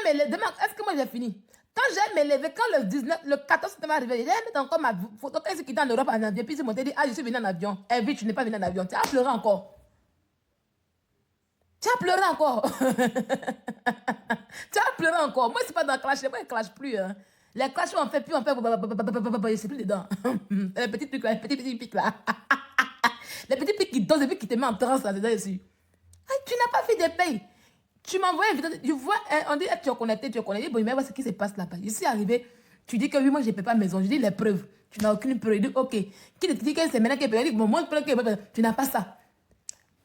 vais me lever, demain, est-ce que moi j'ai fini? Quand j'ai me levé, quand le 14 septembre est arrivé, j'ai mis encore ma photo quand il quitté en Europe en avion, puis il m'ont dit, ah, je suis venu en avion. Eh vite, tu n'es pas venu en avion. Tu as pleuré encore. Tu as pleuré encore. Tu as pleuré encore. Moi, c'est pas dans le clash. Moi, je ne clash plus. Hein. Les clashs, on fait plus, on fait. Je sais plus dedans. Les petits trucs là, les petits pics là. Les petits pics qui dosent et puis qui te mettent en transe là, dedans dessus. Tu n'as pas fait de paye. Tu m'envoies une vidéo. Je vois, on dit, tu es connecté, tu es connecté. Bon, mais vois ce qui se passe là-bas. Je suis arrivé. Tu dis que oui, moi, je ne paie pas maison. Je dis les preuves. Tu n'as aucune preuve. Je dis, ok. Qui te dit que c'est maintenant qu'il paye? Bon, moi, tu n'as pas ça.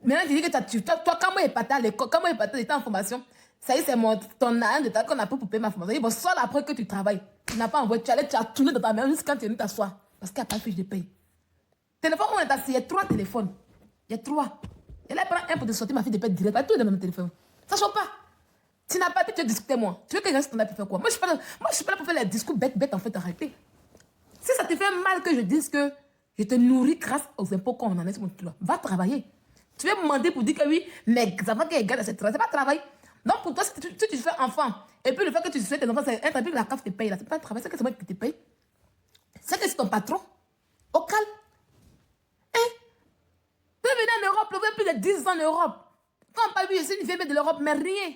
Maintenant, tu dis que toi, quand moi, je partais à l'école, quand moi, je partais, j'étais en formation, ça y est, c'est ton argent de temps qu'on a pour payer ma formation. Bon, soit après que tu travailles, tu n'as pas envoyé, tu as tourné dans ta main jusqu'à quand tu es venu t'asseoir. Parce qu'il n'y a pas de fiche de paye. Téléphone, on est assis, il y a 3 téléphones. Il y a 3. Et là, il prend un pour te sortir ma fiche de paye direct. Pas tout dans mon téléphone. Ça ne choque pas. Tu n'as pas pu te discuter, moi. Tu veux que je reste ton pour faire quoi? Moi, je ne suis pas là pour faire les discours bêtes, en fait, arrêtez. Si ça te fait mal que je dise que je te nourris grâce aux impôts qu'on en est sur mon tour, va travailler. Tu veux me demander pour dire que oui, mais ça va qu'elle garde cette travail. C'est pas travail. Donc pour toi, si tu fais enfant, et puis le fait que tu souhaites tes enfants, c'est un travail que la CAF te paye là. C'est pas un travail, c'est que c'est moi qui te paye. C'est que c'est ton patron. Au calme. Hein? Tu veux venir en Europe, tu veux plus de 10 ans en Europe. Quand on parle, c'est une fille de l'Europe, mais rien.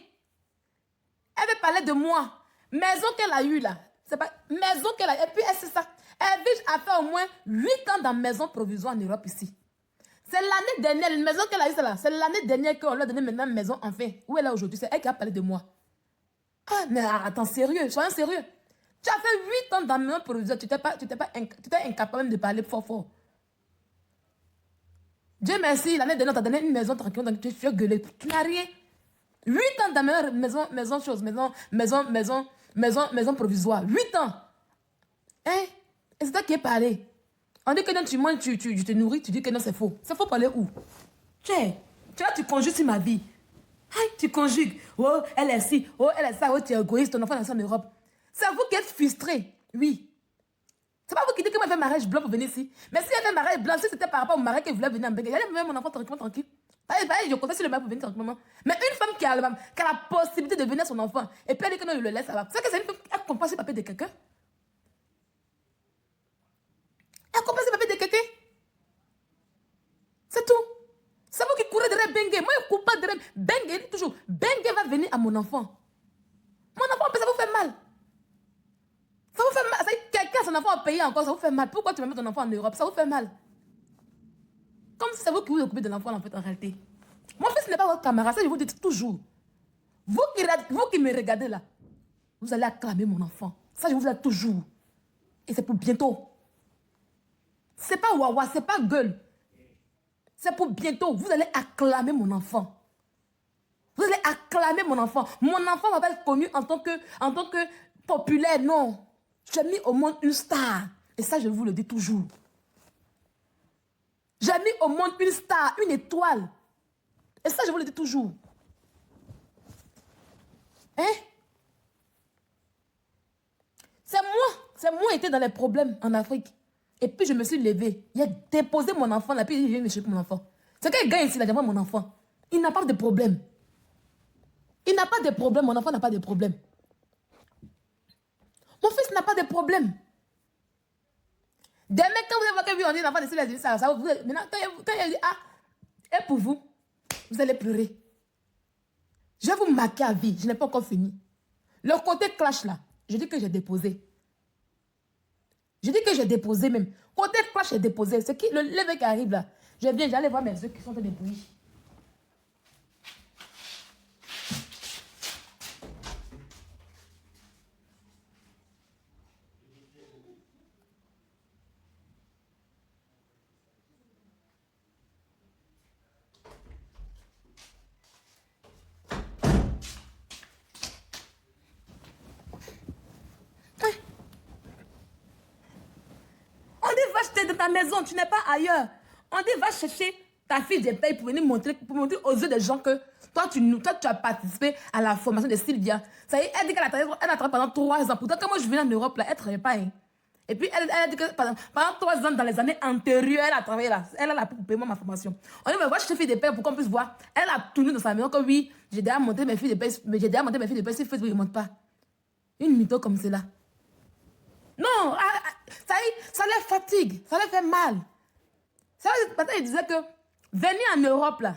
Elle veut parler de moi. Maison qu'elle a eue là. C'est pas maison qu'elle a eue. Et puis elle sait ça. Elle vise à faire au moins 8 ans dans maison provisoire en Europe ici. C'est l'année dernière, la maison qu'elle a eue, là. C'est l'année dernière qu'on lui a donné maintenant une maison, enfin. Où elle est aujourd'hui? C'est elle qui a parlé de moi. Ah, mais attends, sérieux, soyons sérieux. Tu as fait 8 ans dans maison provisoire, tu étais incapable de parler fort. Dieu merci, l'année dernière, on t'a donné une maison tranquille, donc tu as gueulé. Tu n'as rien. 8 ans dans maison provisoire. 8 ans. Hein? Et c'est toi qui es parlé. On dit que non, tu manges, tu te nourris, tu dis que non, c'est faux. C'est faux parler où? Tu vois, tu conjugues sur ma vie. Hein? Tu conjugues. Oh, elle est ci, oh, elle est ça, oh, tu es égoïste, ton enfant est en Europe. C'est vous qui êtes frustrés, oui. C'est pas vous qui dites que moi, je fais mariage blanc pour venir ici. Mais si elle fait mariage blanc, si c'était par rapport au mariage qu'elle voulait venir en Bengue, elle allait mon enfant tranquille. Je confesse sur le mariage pour venir tranquillement. Mais une femme qui a la possibilité de venir à son enfant, et puis elle dit que non, je le laisse, ça va. C'est que c'est une femme qui comprend ce papier de quelqu'un. Elle comprend ce papier de quelqu'un. C'est tout. C'est vous qui courez derrière Bengue. Moi, je ne cours pas derrière Bengue. Toujours. Bengue va venir à mon enfant. Mon enfant, ça vous fait mal. Ça vous fait mal. Quelqu'un, son enfant a payé encore, ça vous fait mal. Pourquoi tu mets ton enfant en Europe? Ça vous fait mal. Comme si c'est vous qui vous occupez de l'enfant, en fait, en réalité. Mon fils n'est pas votre camarade, ça je vous dis toujours. Vous qui me regardez là, vous allez acclamer mon enfant. Ça je vous dis toujours. Et c'est pour bientôt. C'est pas wawa, c'est pas gueule. C'est pour bientôt. Vous allez acclamer mon enfant. Vous allez acclamer mon enfant. Mon enfant va pas être connu en tant que populaire, non. J'ai mis au monde une star. Et ça, je vous le dis toujours. J'ai mis au monde une star, une étoile. Et ça, je vous le dis toujours. Hein? C'est moi qui étais dans les problèmes en Afrique. Et puis, je me suis levée. Il a déposé mon enfant là, puis il vient me chercher mon enfant. C'est quel gars ici, là, j'envoie mon enfant. Il n'a pas de problème. Il n'a pas de problème, mon enfant n'a pas de problème. Mon fils n'a pas de problème. Demain, quand vous allez voir que oui, on dit l'enfant de ça, vous, maintenant, quand il dit, ah, et pour vous, vous allez pleurer. Je vais vous marquer à vie, je n'ai pas encore fini. Le côté clash là, je dis que j'ai déposé. Je dis que j'ai déposé même. Côté clash, j'ai déposé. C'est qui le levé qui arrive là. Je viens, j'allais voir mes œufs qui sont en train de bouillir. De ta maison, tu n'es pas ailleurs. On dit va chercher ta fille de paye pour venir montrer aux yeux des gens que toi tu as participé à la formation de Sylvia. Ça y est, elle dit qu'elle a travaillé pendant 3 ans. Pourtant, quand moi je venais en Europe, là, elle ne travaillait pas. Hein. Et puis, elle a dit que pendant 3 ans, dans les années antérieures, elle a travaillé là. Elle a la pour payer ma formation. On dit, mais moi, je te fais des pères pour qu'on puisse voir. Elle a tourné dans sa maison que oui, j'ai déjà monté mes filles de paix, mais j'ai déjà monté mes filles de paix, si Facebook ne monte pas. Une mytho comme celle-là. Non, ça les fatigue, ça les fait mal. Ça, il disait que venir en Europe, là,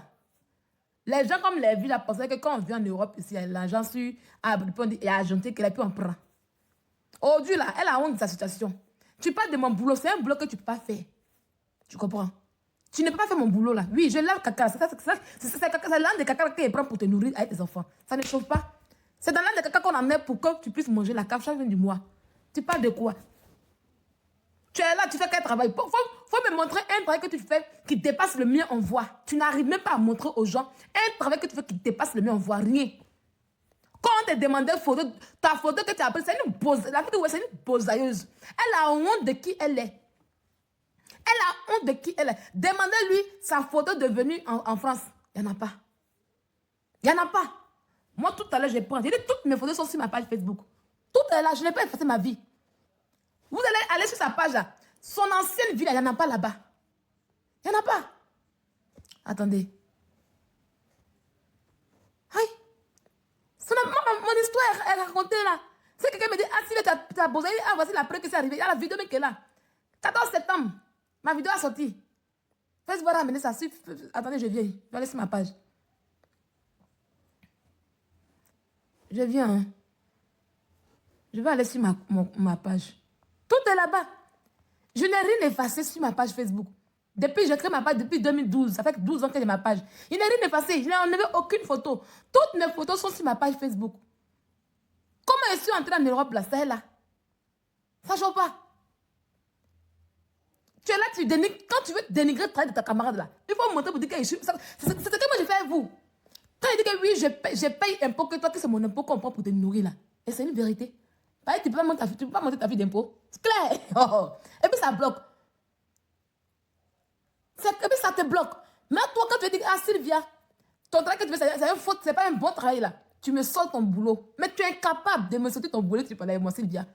les gens comme les villes, là, pensaient que quand on vient en Europe, ici, l'argent sur et Argenté, qu'elle a pu en prendre. Aujourd'hui, là, elle a honte de sa situation. Tu parles de mon boulot, c'est un boulot que tu ne peux pas faire. Tu comprends? Tu ne peux pas faire mon boulot, là. Oui, je lave caca. C'est l'âne de caca qu'elle prend pour te nourrir avec tes enfants. Ça ne chauffe pas. C'est dans l'âne de caca qu'on en met pour que tu puisses manger la cave chaque fin du mois. Tu parles de quoi? Tu es là, tu fais quel travail? Faut me montrer un travail que tu fais qui dépasse le mien, on voit. Tu n'arrives même pas à montrer aux gens un travail que tu fais qui dépasse le mien, on voit rien. Quand on te demandait photo, ta photo que tu as prise, c'est une bosailleuse. Elle a honte de qui elle est. Elle a honte de qui elle est. Demandez-lui sa photo de venue en France. Il n'y en a pas. Il n'y en a pas. Moi, tout à l'heure, j'ai pris. J'ai dit, toutes mes photos sont sur ma page Facebook. Tout est là, je n'ai pas effacé ma vie. Vous allez aller sur sa page là. Son ancienne vie, il n'y en a pas là-bas. Il n'y en a pas. Attendez. Aïe. Mon histoire est racontée là. C'est quelqu'un me dit, ah, si tu as posé, ah, voici la preuve que c'est arrivé. Il y a la vidéo même qui est là. 14 septembre, ma vidéo a sorti. Faites voir ramener ça. Attendez, je viens. Je vais aller sur ma page. Je viens. Hein. Je vais aller sur ma page. Tout est là-bas. Je n'ai rien effacé sur ma page Facebook. Depuis, j'ai créé ma page depuis 2012. Ça fait 12 ans que j'ai ma page. Il n'y a rien effacé. Je n'ai enlevé aucune photo. Toutes mes photos sont sur ma page Facebook. Comment je suis entrée en Europe là? C'est là. Ça ne change pas. Tu es là, tu dénigres. Quand tu veux dénigrer le travail de ta camarade là, il faut montrer pour dire que je suis. C'est ce que moi j'ai fait avec vous. Quand il dit que oui, je paye impôt, que toi, que c'est mon impôt qu'on prend pour te nourrir là. Et c'est une vérité. Bah, tu ne peux pas monter ta fille d'impôt. C'est clair. Oh. Et puis ça bloque. Et puis ça te bloque. Mais toi, quand tu dis, ah Sylvia, ton travail que tu fais, c'est une faute, c'est pas un bon travail là. Tu me sors ton boulot. Mais tu es incapable de me sortir ton boulot que tu parles avec moi, Sylvia.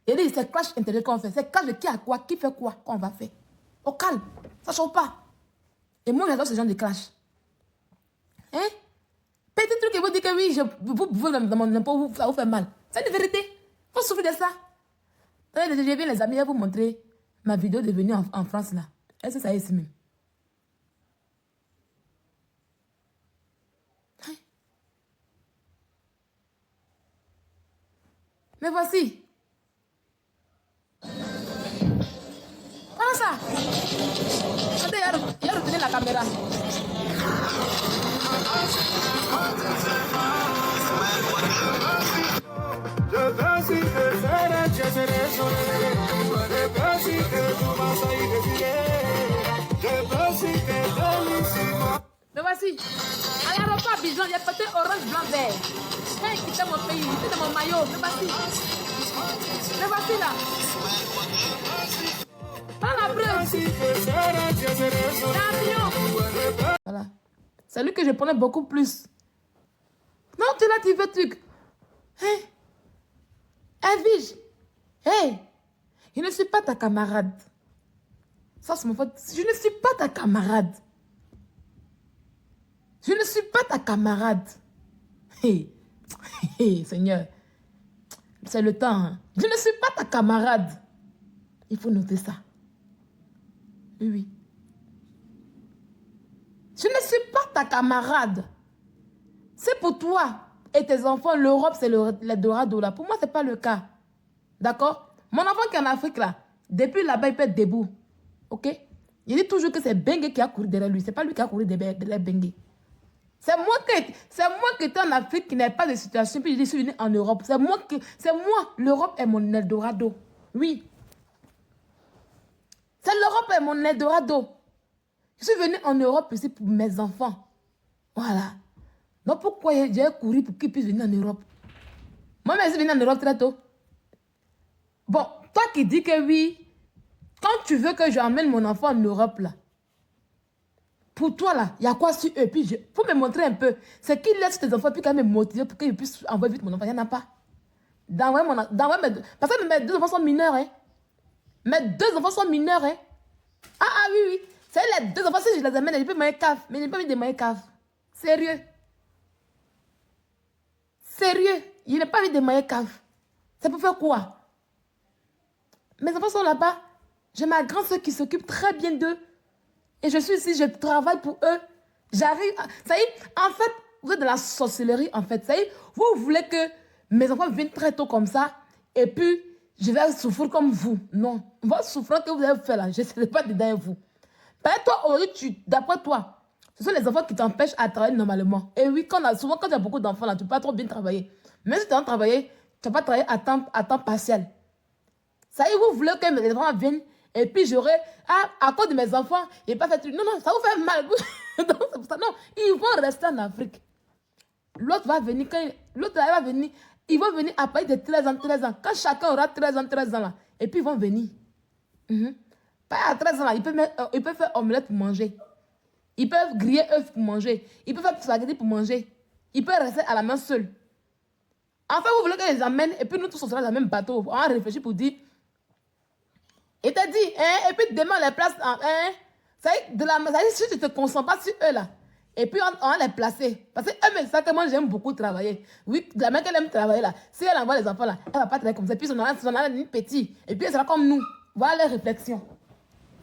Et dit, c'est clash intérieur qu'on fait. C'est clash de qui a quoi, qui fait quoi, qu'on va faire. Au calme. Ça ne change pas. Et moi, j'adore ce genre de clash. Hein? Petit truc qui vous dit que oui, vous pouvez dans mon impôt, ça vous fait mal. C'est une vérité. Il faut souffrir de ça. Je viens les amis, je vais vous montrer ma vidéo de venue en France là. Est-ce que ça est ici même? Hein? Mais voici. Voilà ça. Attendez, il a retenu la caméra. Mais voici, à l'aéroport Abidjan, il y a peut-être orange, blanc, vert. Quand il quittait mon pays, c'était mon maillot. Mais voici. Mais voici là. Pas la preuve. Voilà. C'est lui que je prenais beaucoup plus. Non, tu l'as dit, veux truc. Hein? Evige. Hé. Je ne suis pas ta camarade. Ça, c'est mon faute. Je ne suis pas ta camarade. Je ne suis pas ta camarade. Hé. Hé, Seigneur. C'est le temps. Hein. Je ne suis pas ta camarade. Il faut noter ça. Oui, oui. Je ne suis pas ta camarade. C'est pour toi et tes enfants, l'Europe, c'est l'Eldorado là. Pour moi, ce n'est pas le cas. D'accord? Mon enfant qui est en Afrique là, depuis là-bas, il peut être debout. Ok? Il dit toujours que c'est Bengue qui a couru derrière lui. Ce n'est pas lui qui a couru derrière Bengue. C'est moi qui étais en Afrique, qui n'avait pas de situation, puis je suis venu en Europe. C'est moi, l'Europe est mon Eldorado. Oui. C'est l'Europe est mon Eldorado. Je suis venu en Europe ici pour mes enfants. Voilà. Donc pourquoi j'ai couru pour qu'ils puissent venir en Europe? Moi-même, je suis venu en Europe très tôt. Bon, toi qui dis que oui, quand tu veux que j'emmène mon enfant en Europe, là, pour toi, là, il y a quoi sur eux? Puis, il faut me montrer un peu. C'est qu'ils laissent tes enfants, puis quand même me motiver pour qu'ils puissent envoyer vite mon enfant. Il n'y en a pas. Parce que mes deux enfants sont mineurs, hein. Mes 2 enfants sont mineurs, hein. Ah, oui, oui. C'est les 2 enfants, si je les amène, je peux manger cave. Mais je n'ai pas mis de manger cave. Sérieux. Sérieux. Je n'ai pas mis de manger cave. C'est pour faire quoi? Mes enfants sont là-bas. J'ai ma grande soeur qui s'occupe très bien d'eux. Et je suis ici, je travaille pour eux. J'arrive. Ça y est, en fait, vous êtes de la sorcellerie, en fait. Ça y est, vous voulez que mes enfants viennent très tôt comme ça. Et puis, je vais souffrir comme vous. Non. Votre souffrance que vous avez fait là, je ne serai pas dedans vous. Parce que toi, aujourd'hui, d'après toi, ce sont les enfants qui t'empêchent à travailler normalement. Et oui, souvent, quand il y a beaucoup d'enfants là, tu ne peux pas trop bien travailler. Même si tu as travaillé, tu ne vas pas travailler à temps partiel. Ça y est, vous voulez que mes enfants viennent et puis j'aurai, à cause de mes enfants, il n'y a pas fait truc. Non, non, ça vous fait mal. Donc, c'est pour ça. Non, ils vont rester en Afrique. L'autre va venir, l'autre va venir, ils vont venir à partir de 13 ans, 13 ans. Quand chacun aura 13 ans là, et puis ils vont venir. Pas à 13 ans là, ils peuvent faire omelette pour manger. Ils peuvent griller œufs pour manger. Ils peuvent faire spaghetti pour manger. Ils peuvent rester à la main seuls. Enfin, vous voulez qu'ils les amènent et puis nous tous on sera dans le même bateau. On réfléchit pour dire. Et t'as dit, hein, et puis demain on les place en. Hein, ça y est, si tu ne te concentres pas sur eux là, et puis on va les placer. Parce que eux, mais ça que moi j'aime beaucoup travailler. Oui, de la main qu'elle aime travailler là, si elle envoie les enfants là, elle ne va pas travailler comme ça. Puis on a une petite. Et puis elle sera comme nous. Voilà les réflexions.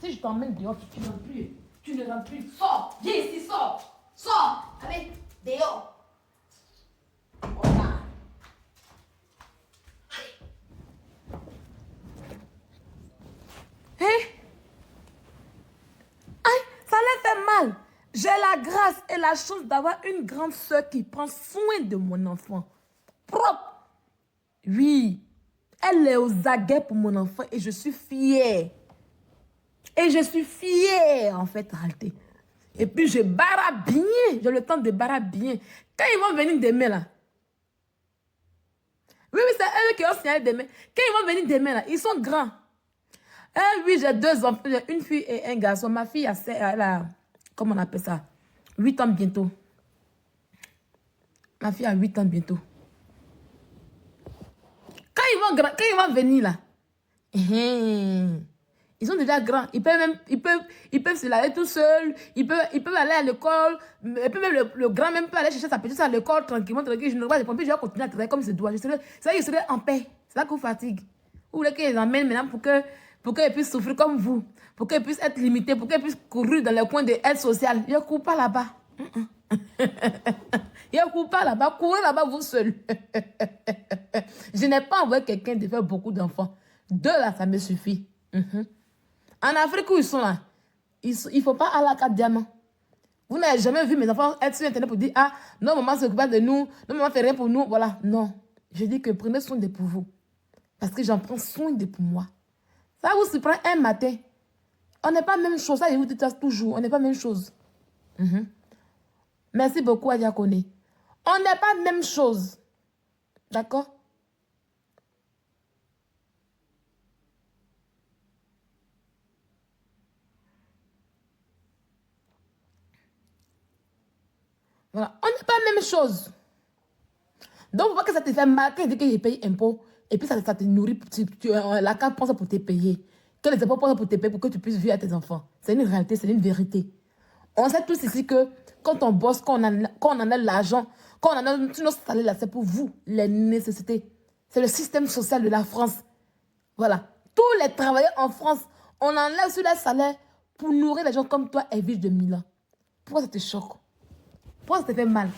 Si je t'emmène dehors, tu ne rentres plus. Tu ne rentres plus. Sors, viens ici, sors. Sors, allez, dehors. Voilà. Hein? Aïe, ça les fait mal. J'ai la grâce et la chance d'avoir une grande soeur qui prend soin de mon enfant. Propre. Oui. Elle est aux aguets pour mon enfant et je suis fière. Et je suis fière, en fait, en réalité. Et puis, je barre bien. J'ai le temps de barrer bien. Quand ils vont venir demain, là. Oui, oui, c'est eux qui ont signalé demain. Quand ils vont venir demain, là, ils sont grands. Oui, j'ai 2 enfants, j'ai une fille et un garçon. Ma fille, elle a, comment on appelle ça? 8 ans bientôt. Ma fille a 8 ans bientôt. Quand ils vont venir là, ils sont déjà grands. Ils peuvent se laver tout seuls. Ils peuvent aller à l'école. Et puis même le grand même peut aller chercher sa petite à l'école tranquillement, tranquille. Je ne vais pas répondre. Puis je vais continuer à travailler comme je dois. Je serai en paix. C'est là qu'on fatigue. Vous voulez qu'ils les emmènent maintenant pour qu'ils puissent souffrir comme vous. Pour qu'ils puissent être limités. Pour qu'ils puissent courir dans les coins de aide sociale. Je ne cours pas là-bas. Je ne cours pas là-bas. Courez là-bas vous seul. Je n'ai pas envoyé quelqu'un de faire beaucoup d'enfants. 2 là, ça me suffit. En Afrique où ils sont là, il ne faut pas aller à 4 diamants. Vous n'avez jamais vu mes enfants être sur Internet pour dire, ah, non, maman s'occupe pas de nous, non, maman fait rien pour nous. Voilà, non. Je dis que prenez soin de pour vous. Parce que j'en prends soin de pour moi. Ça vous se prend un matin. On n'est pas la même chose. Ça, je vous dis ça toujours. On n'est pas la même chose. Merci beaucoup, Adiakone. On n'est pas la même chose. D'accord? Voilà. On n'est pas la même chose. Donc, faut pas que ça te fait mal, que je paye impôt, et puis ça te nourrit, la carte pense pour te payer. Que les impôts pensent pour te payer pour que tu puisses vivre à tes enfants. C'est une réalité, c'est une vérité. On sait tous ici que quand on bosse, quand on en a l'argent, quand on en a notre salaire là, c'est pour vous, les nécessités. C'est le système social de la France. Voilà. Tous les travailleurs en France, on enlève sur leur salaire pour nourrir les gens comme toi et vivre de 1000 ans. Pourquoi ça te choque? Pourquoi ça te fait mal?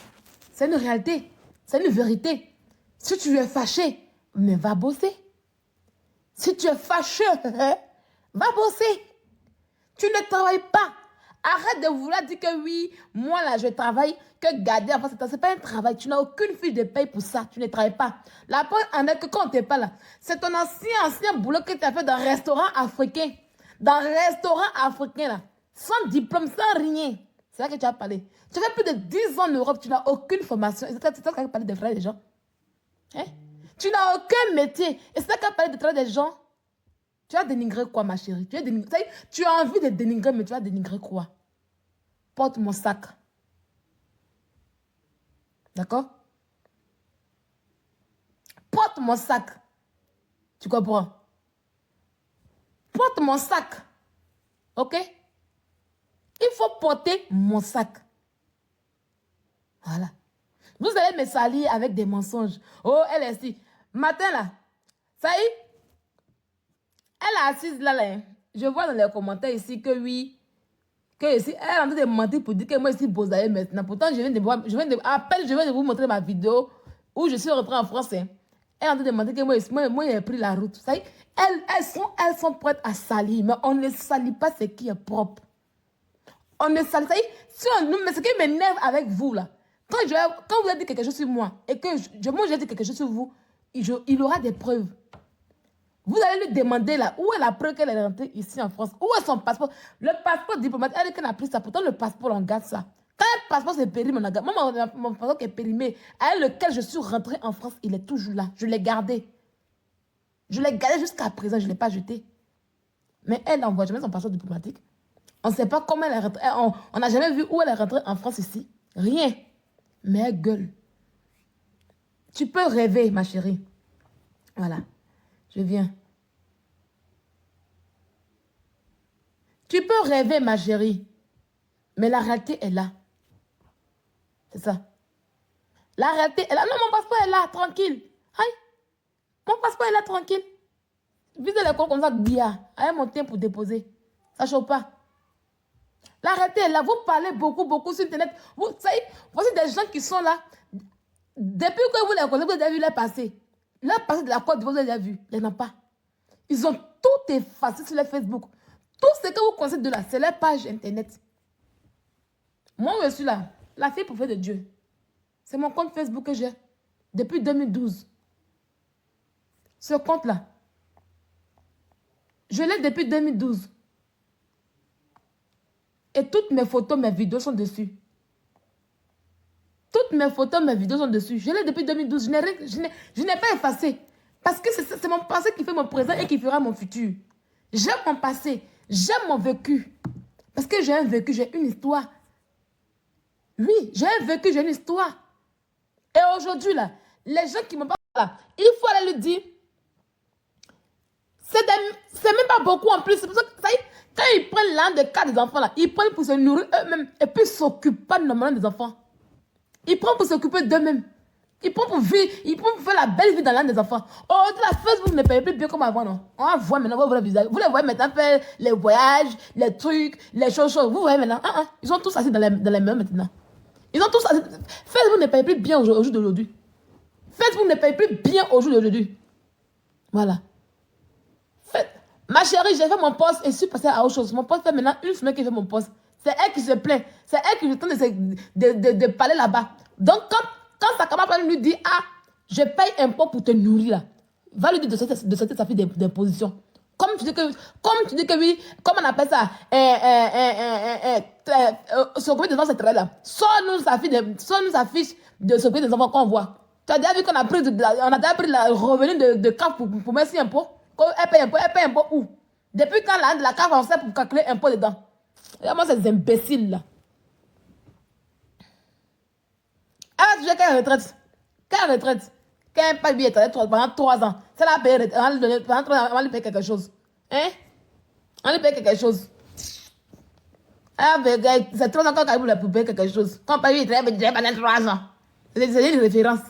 C'est une réalité. C'est une vérité. Si tu es fâché, mais va bosser. Si tu es fâché, va bosser. Tu ne travailles pas. Arrête de vouloir dire que oui, moi là, je travaille, que garder enfant, ce n'est pas un travail. Tu n'as aucune fiche de paye pour ça. Tu ne travailles pas. La preuve en est que quand tu n'es pas là, c'est ton ancien boulot que tu as fait dans un restaurant africain. Dans un restaurant africain là. Sans diplôme, sans rien. C'est là que tu as parlé. Tu as fait plus de 10 ans en Europe, tu n'as aucune formation. Et c'est ça que tu as parlé de travail des gens. Hein? Tu n'as aucun métier. Et c'est ça que tu as parlé de travail des gens. Tu as dénigré quoi, ma chérie? Tu as envie de dénigrer, mais tu as dénigré quoi? Porte mon sac. D'accord? Porte mon sac. Tu comprends? porte mon sac. Ok? Il faut porter mon sac. Voilà. Vous allez me salir avec des mensonges. Oh, elle est ici. Matin là, ça y est, elle est assise là, là. Je vois dans les commentaires ici que oui, que ici, elle est en train de mentir pour dire que moi ici, Bozaïe maintenant. Pourtant, je viens de vous montrer ma vidéo où je suis rentrée en France. Hein. Elle est en train de mentir que moi j'ai pris la route. Ça y est, elles sont prêtes à salir, mais on ne salit pas ce qui est propre. On ne salit pas. Mais ce qui m'énerve avec vous là, quand vous avez dit quelque chose sur moi et que moi j'ai dit quelque chose sur vous, il aura des preuves. Vous allez lui demander là, où est la preuve qu'elle est rentrée ici en France? Où est son passeport? Le passeport diplomate, elle qu'elle a pris ça. Pourtant, le passeport, on garde ça. Quand le passeport s'est périmé, on a gardé. Moi, mon passeport qui est périmé, avec lequel je suis rentrée en France, il est toujours là. Je l'ai gardé. Je l'ai gardé jusqu'à présent, je ne l'ai pas jeté. Mais elle n'envoie jamais son passeport diplomatique. On ne sait pas comment elle est rentrée. On n'a jamais vu où elle est rentrée en France ici. Rien. Mais elle gueule. Tu peux rêver, ma chérie. Voilà. Je viens. Tu peux rêver, ma chérie. Mais la réalité est là. C'est ça. La réalité est là. Non, mon passeport est là, tranquille. Aïe. Mon passeport est là, tranquille. Visez les cours comme ça, bien. Avec mon temps pour déposer. Ça ne chauffe pas. La réalité est là. Vous parlez beaucoup sur Internet. Vous savez, voici des gens qui sont là. Depuis que vous les connaissez, vous avez vu leur passé. Leur passé de la Côte d'Ivoire, vous avez vu. Il n'y en a pas. Ils ont tout effacé sur leur Facebook. Tout ce que vous connaissez de là, c'est leur page Internet. Moi, je suis là. La fille prophète de Dieu. C'est mon compte Facebook que j'ai. Depuis 2012. Ce compte-là. Je l'ai depuis 2012. Et toutes mes photos, mes vidéos sont dessus. Toutes mes photos, mes vidéos sont dessus. Je l'ai depuis 2012. Je n'ai pas effacé. Parce que c'est mon passé qui fait mon présent et qui fera mon futur. J'aime mon passé. J'aime mon vécu. Parce que j'ai un vécu, j'ai une histoire. Oui, j'ai un vécu, j'ai une histoire. Et aujourd'hui, là, les gens qui me parlent là, il faut aller lui dire. C'est même pas beaucoup en plus. C'est pour ça que quand ils prennent l'un des cas des enfants là, ils prennent pour se nourrir eux-mêmes et puis s'occupent pas normalement des enfants. Ils prennent pour s'occuper d'eux-mêmes. Ils prennent pour vivre, ils prennent pour faire la belle vie dans l'un des enfants. Oh, de la Facebook ne paye plus bien comme avant, non? On voit maintenant vos visages. Vous les voyez maintenant faire les voyages, les trucs, les choses. Vous voyez maintenant. Ils sont tous assis dans les mains maintenant. Ils ont tous assis. Facebook ne paye plus bien au jour d'aujourd'hui. Facebook ne paye plus bien au jour d'aujourd'hui. Voilà. Ma chérie, j'ai fait mon poste et je suis passée à autre chose. Mon poste fait maintenant une semaine que j'ai fait mon poste. C'est elle qui se plaint. C'est elle qui tente de parler là-bas. Donc, quand sa camarade lui dit, je paye un pot pour te nourrir, là, va lui dire de sortir sa fille d'imposition. Comme tu dis que oui, comment on appelle ça, s'occuper des enfants, c'est très là. Sors-nous sa fiche de s'occuper des enfants qu'on voit. Tu as déjà vu qu'on a pris le revenu de CAF pour mettre sur un pot? Elle paye un pot où? Depuis quand la CAF on sait pour calculer un pot dedans? Moi, c'est des imbéciles là. Elle va toucher quelle retraite? Quelle retraite? Qu'elle n'a pas billet pendant 3 ans. Ça l'a payé, pendant 3 ans, on va lui payer quelque chose. Hein? On lui paye quelque chose. C'est 3 ans qu'on a pour payer quelque chose. Quand on paye, il travaille pendant 3 ans. C'est une référence.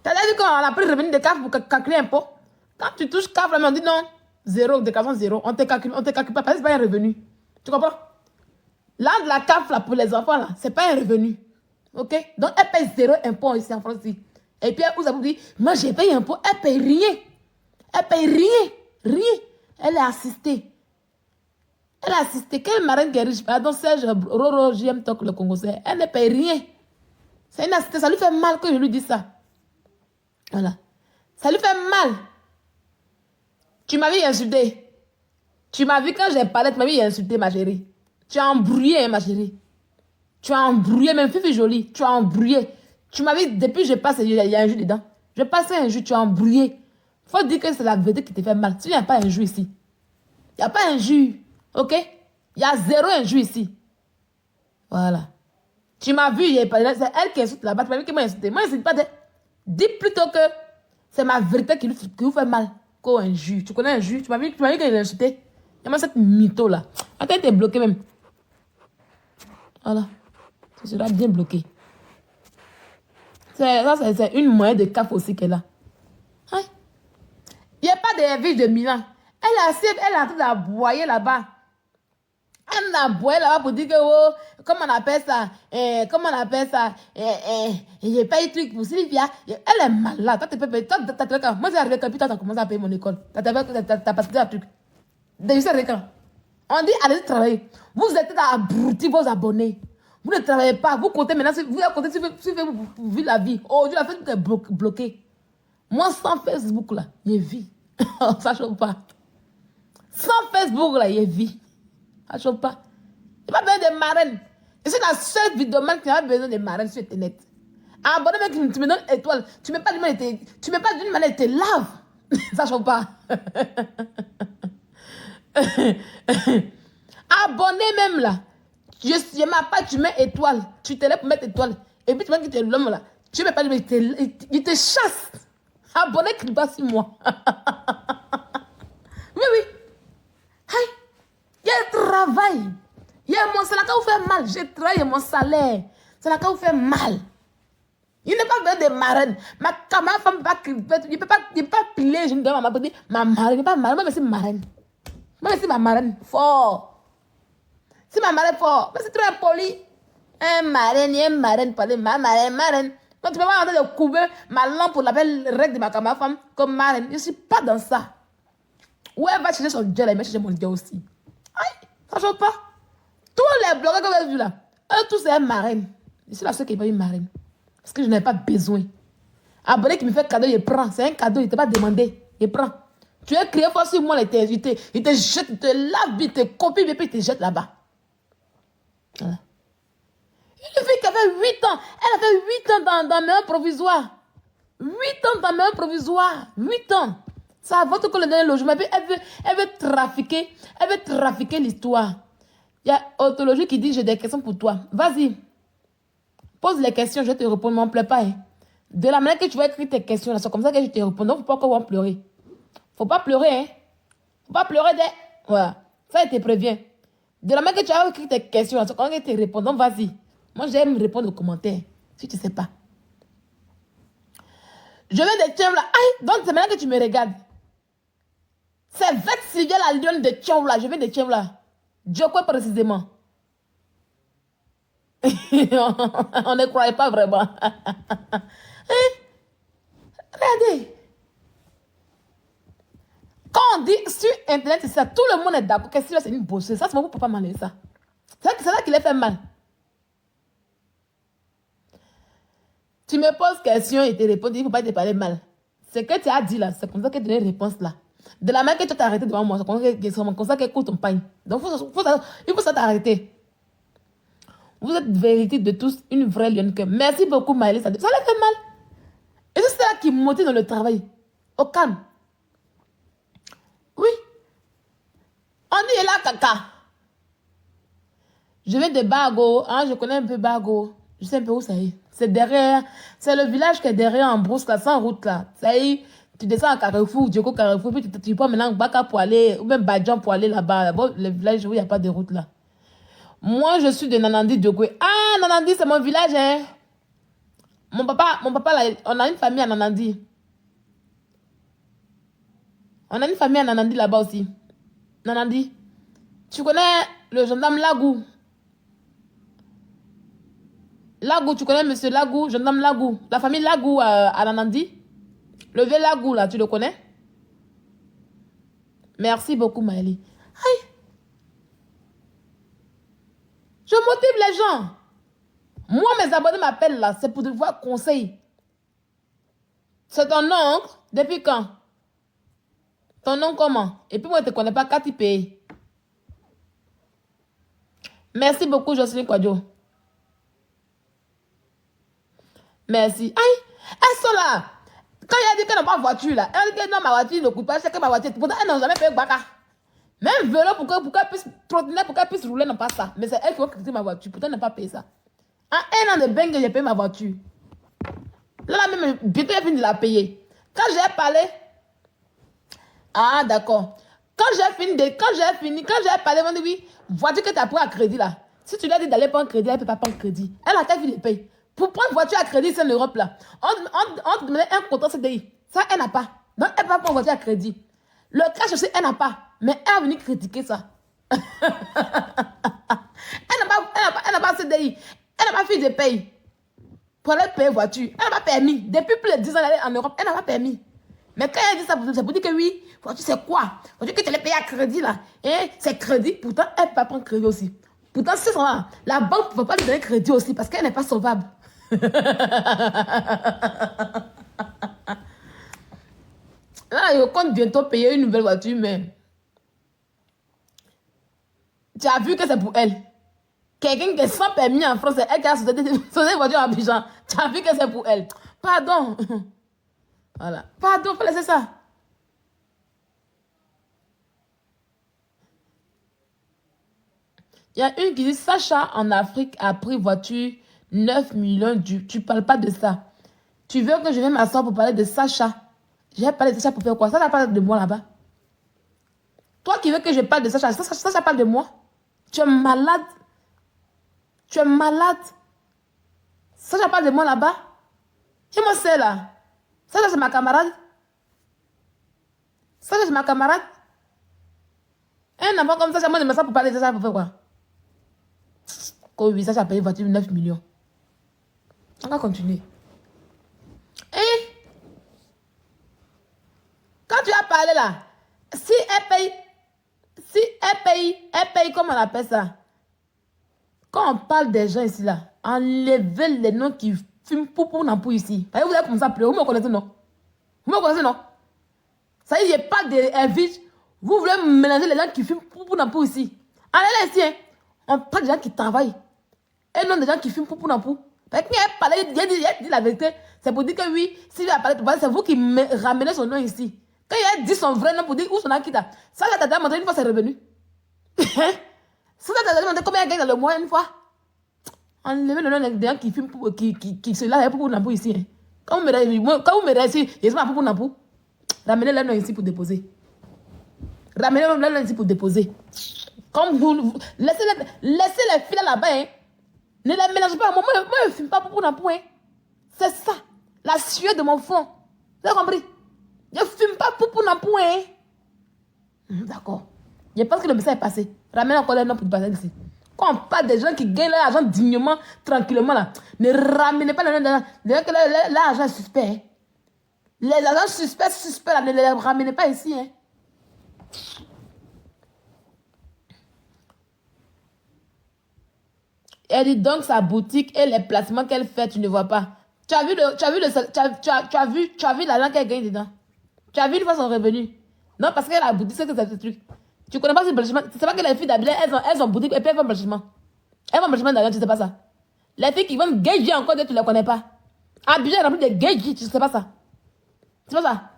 Tu as dit qu'on a pris le revenu de CAF pour calculer un pot? Quand tu touches CAF, on dit non, zéro, déclaration zéro. On ne te calcule pas parce que ce n'est pas un revenu. Tu comprends? Là, de la CAF, là, pour les enfants, là, ce n'est pas un revenu. Ok? Donc, elle paye 0 impôt ici en France. Et puis, elle vous a dit, moi, j'ai payé un impôt. Elle paye rien. Elle paye rien. Rien. Elle est assistée. Elle est assistée. Quelle marraine qui est riche? Pardon, Serge Roro, JM Tok, le Congolais. Elle ne paye rien. C'est une assistée. Ça lui fait mal que je lui dise ça. Voilà. Ça lui fait mal. Tu m'avais insulté. Tu m'as vu quand j'ai parlé, tu m'avais insulté, ma chérie. Tu as embrouillé, ma chérie. Tu as embrouillé, même Fifi jolie. Tu as embrouillé. Tu m'avais dit, depuis que je passe, il y a un jus dedans. Je passais un jus, tu as embrouillé. Il faut dire que c'est la vérité qui te fait mal. Il n'y a pas un jus ici. Il n'y a pas un jus. Ok? Il y a 0 un jus ici. Voilà. Tu m'as vu, c'est elle qui insulte là-bas. Tu m'as vu qui m'a insulté. Moi, je n'insulte pas. Dis plutôt que c'est ma vérité qui vous fait mal. Qu'un jus. Tu connais un jus? Tu m'as vu qu'il a insulté. Il y a cette mytho là. Attends, t'es bloqué même. Voilà. Tu seras bien bloqué. C'est une moyenne de CAF aussi qu'elle a. Hein? Il n'y a pas de ville de Milan. Elle a en train d'aboyer là-bas. Elle a aboyé là-bas pour dire que, oh, comment on appelle ça? Comment on appelle ça? J'ai payé truc pour Sylvia. Elle est malade. Toi, tu peux payer. Moi, j'ai arrivé quand tu as commencé à payer mon école. Tu as passé un truc. Déjà, c'est quand? On dit, allez travailler. Vous êtes à abrutir vos abonnés. Vous ne travaillez pas. Vous comptez maintenant. Vous comptez si vous vivez la vie. Oh, Dieu, la fait, tout est bloqué. Moi, sans Facebook, là, il vis. Ça ne chauffe pas. Sans Facebook, là, il vis. Ça ne chauffe pas. Il n'y a pas besoin de marraines. Et c'est la seule vidéo qui a besoin de marraines sur Internet. Abonné, mec, tu me donnes étoile. Tu ne mets pas d'une manière, tu te laves. Ça ne chauffe pas. Abonné même là. Je m'appelle pas, tu mets étoile. Tu te lèves pour mettre étoile. Et puis tu vas quitter l'homme là. Tu ne mets pas, il te chasse. Abonné qui passe 6 mois. Oui, oui. Hey. Il y a un travail. Il y a mon salaire qui vous fait mal. J'ai travaillé mon salaire. C'est là qui vous fait mal. Il n'est pas besoin de marraine. Ma femme ne peut pas piler. Je ne dois pas dire ma marraine. Pas marraine. Moi, c'est marraine. Moi, c'est ma marraine. Fort. C'est ma marraine fort. Mais c'est très impoli. Un marraine, parler ma marraine. Donc, tu peux pas entendre de couper ma lampe pour l'appeler règle de ma femme comme marraine. Je ne suis pas dans ça. Où elle va chercher son Dieu, elle va chercher mon Dieu aussi. Aïe, ça ne change pas. Tous les blogueurs que vous avez vus là, eux tous c'est un marraine. Je suis la seule qui n'est pas une marraine. Parce que je n'ai pas besoin. Abonné qui me fait cadeau, il prend. C'est un cadeau, il ne t'a pas demandé. Il prend. Tu es crié fort sur moi, il te jette, il te lave, il te copie, et puis il te jette là-bas. Voilà. Une fille qui avait 8 ans, elle a fait 8 ans dans maison provisoire. 8 ans dans maison provisoire. 8 ans. Ça va tout que le dernier logement. Elle veut trafiquer l'histoire. Il y a Autologie qui dit, j'ai des questions pour toi. Vas-y. Pose les questions, je vais te répondre, m'en plaît pas. Hein. De la manière que tu vas écrire tes questions, c'est comme ça que je te réponds. Donc, il ne faut pas qu'on va pleurer. Faut pas pleurer, hein. Faut pas pleurer Voilà. Ça, il te prévient. De la manière que tu as écrit tes questions, c'est comme ça que je te réponds. Donc, vas-y. Moi, j'aime répondre aux commentaires. Si tu ne sais pas. Je vais de Tchèvres là. Aïe, donc c'est maintenant que tu me regardes. C'est Vette Sylvia la lionne de Tchèvres là. Je vais de Tchèvres là. Dieu quoi précisément? On ne croyait pas vraiment. Hein? Regardez. Quand on dit sur Internet, c'est ça, tout le monde est d'accord que c'est une bosseuse. Ça, c'est moi, vous ne pouvez pas m'enlever ça. C'est là qu'il a fait mal. Tu me poses question et te réponds, il ne faut pas te parler mal. Ce que tu as dit là, c'est comme ça que tu donnes une réponse là. De la manière que tu t'es arrêté devant moi, c'est comme ça qu'elle coule ton pain. Donc, il faut ça t'arrêter. Vous êtes vérité de tous une vraie lionne. Merci beaucoup, Maëlys. Ça lui fait mal. Et c'est ça qui me motive dans le travail. Au calme. Oui. On dit là, caca. Je viens de Bago. Hein, je connais un peu Bago. Je sais un peu où ça est. C'est derrière. C'est le village qui est derrière en brousse, là, sans route, là. Ça y est. Tu descends à Carrefour, Djoko Carrefour, puis tu prends maintenant Baka pour aller, ou même Badjan pour aller là-bas. Bon, le village où il n'y a pas de route, là. Moi, je suis de Nanandi Djokwe. Ah, Nanandi, c'est mon village, hein. Mon papa, là, on a une famille à Nanandi. On a une famille à Nanandi là-bas aussi. Nanandi. Tu connais le gendarme Lagou? Lagou, tu connais monsieur Lagou, gendarme Lagou. La famille Lagou à Nanandi. Le vieux Lagou, là, tu le connais? Merci beaucoup, Maëlie. Aïe. Je motive les gens. Moi, mes abonnés m'appellent là, c'est pour devoir conseil. C'est ton oncle? Depuis quand? Ton nom comment? Et puis moi, je ne te connais pas, quand tu payes. Merci beaucoup, Jocelyne Kwadjo. Merci. Aïe, elles sont là. Quand il a dit qu'elle n'a pas de voiture, là, elle dit que non, ma voiture ne coûte pas, c'est que ma voiture. Pourtant, elles n'ont jamais payé Baka. Même vélo pour qu'elle puisse trottinette, pour qu'elle puisse rouler, non pas ça. Mais c'est elle qui va critiquer ma voiture. Pourtant, elle n'a pas payé ça. En 1 an de bain que j'ai payé ma voiture. Là, même, bientôt, elle finit de la payer. Quand j'ai parlé, ah, d'accord. Quand j'ai parlé, on dit oui, voiture que tu as pris à crédit là. Si tu lui as dit d'aller prendre crédit, elle ne peut pas prendre crédit. Elle a qu'à les payer. Pour prendre voiture à crédit, c'est en Europe là. On te demandait un contrat CDI. Ça, elle n'a pas. Donc, elle ne peut pas prendre voiture à crédit. Le cash aussi, elle n'a pas. Mais elle a venu critiquer ça. Elle n'a pas CDI. Elle n'a pas fait de paye. Pour aller payer voiture. Elle n'a pas permis. Depuis plus de 10 ans, elle est en Europe. Elle n'a pas permis. Mais quand elle dit ça, c'est pour dire que oui, voiture c'est quoi? Voiture que tu allais payer à crédit là. Et c'est crédit. Pourtant, elle ne peut pas prendre crédit aussi. Pourtant, c'est ça. La banque ne peut pas lui donner crédit aussi parce qu'elle n'est pas sauvable. Là, je compte bientôt payer une nouvelle voiture, mais tu as vu que c'est pour elle. Quelqu'un qui est sans permis en France, c'est elle qui a sauté une voiture à Abidjan. Tu as vu que c'est pour elle. Pardon. Voilà. Pardon, faut laisser ça. Il y a une qui dit Sacha en Afrique a pris voiture 9 millions. Tu parles pas de ça. Tu veux que je vienne m'asseoir pour parler de Sacha? J'ai parlé de Sacha pour faire quoi? Sacha parle de moi là-bas. Toi qui veux que je parle de Sacha, Sacha parle de moi. Tu es malade. Tu es malade. Sacha parle de moi là-bas. Qui moi c'est là? Sacha c'est ma camarade. Sacha c'est ma camarade. Un enfant comme Sacha, moi je me sens pour parler de Sacha pour faire quoi? Quand oui, Sacha a payé voiture 9 millions. On va continuer. Et quand tu as parlé là, si elle paye, comment on appelle ça? Quand on parle des gens ici là, enlevez les noms qui fument pour n'importe ici. Vous avez commencé à pleurer, vous me connaissez non? Vous me connaissez non? Ça y est, il n'y a pas d'invite. Vous voulez mélanger les gens qui fument pour n'importe ici. Allez ici, hein. On parle des gens qui travaillent. Et non des gens qui fument pour n'importe. Parce qu'il a parlé, il dit la vérité. C'est pour dire que oui, si il a parlé, c'est vous qui ramenez son nom ici. Quand il a dit son vrai nom pour dire où son acquis là, ça t'a demandé une fois c'est revenu. Ça t'a demandé combien il gagne dans le mois une fois. Enlevez le nom des gens qui fument pour qui se lèvent pour n'importe ici. Hein. Quand vous me réussissez, il se met pour n'importe. Ramenez le nom ici pour déposer. Ramenez le nom ici pour déposer. Comme vous laissez les filles là-bas. Hein. Ne les mélangez pas. Moi, je ne fume pas pour n'importe. Hein. C'est ça. La sueur de mon front. Vous avez compris? Je ne fume pas pour n'importe. Hein. D'accord. Je pense que le message est passé. Ramenez encore le nom pour passer ici. Quand on parle des gens qui gagnent leur argent dignement, tranquillement, là, ne ramenez pas le nom de gens que l'argent est suspect. Hein. Les agents suspects, là, ne les ramenez pas ici. Hein. Elle dit donc sa boutique et les placements qu'elle fait, tu ne vois pas. Tu as vu l'argent qu'elle gagne dedans. Tu as vu une fois son revenu. Non, parce que la boutique, c'est que c'est ce truc. Tu connais pas ce blanchiment. Tu sais pas que les filles d'Abidjan, elles ont boutique et puis elles font blanchiment. Elles font blanchiment d'argent, tu sais pas ça. Les filles qui vendent gay encore, tu ne les connais pas. Abidjan est rempli de gay, tu sais pas ça. Tu sais pas ça.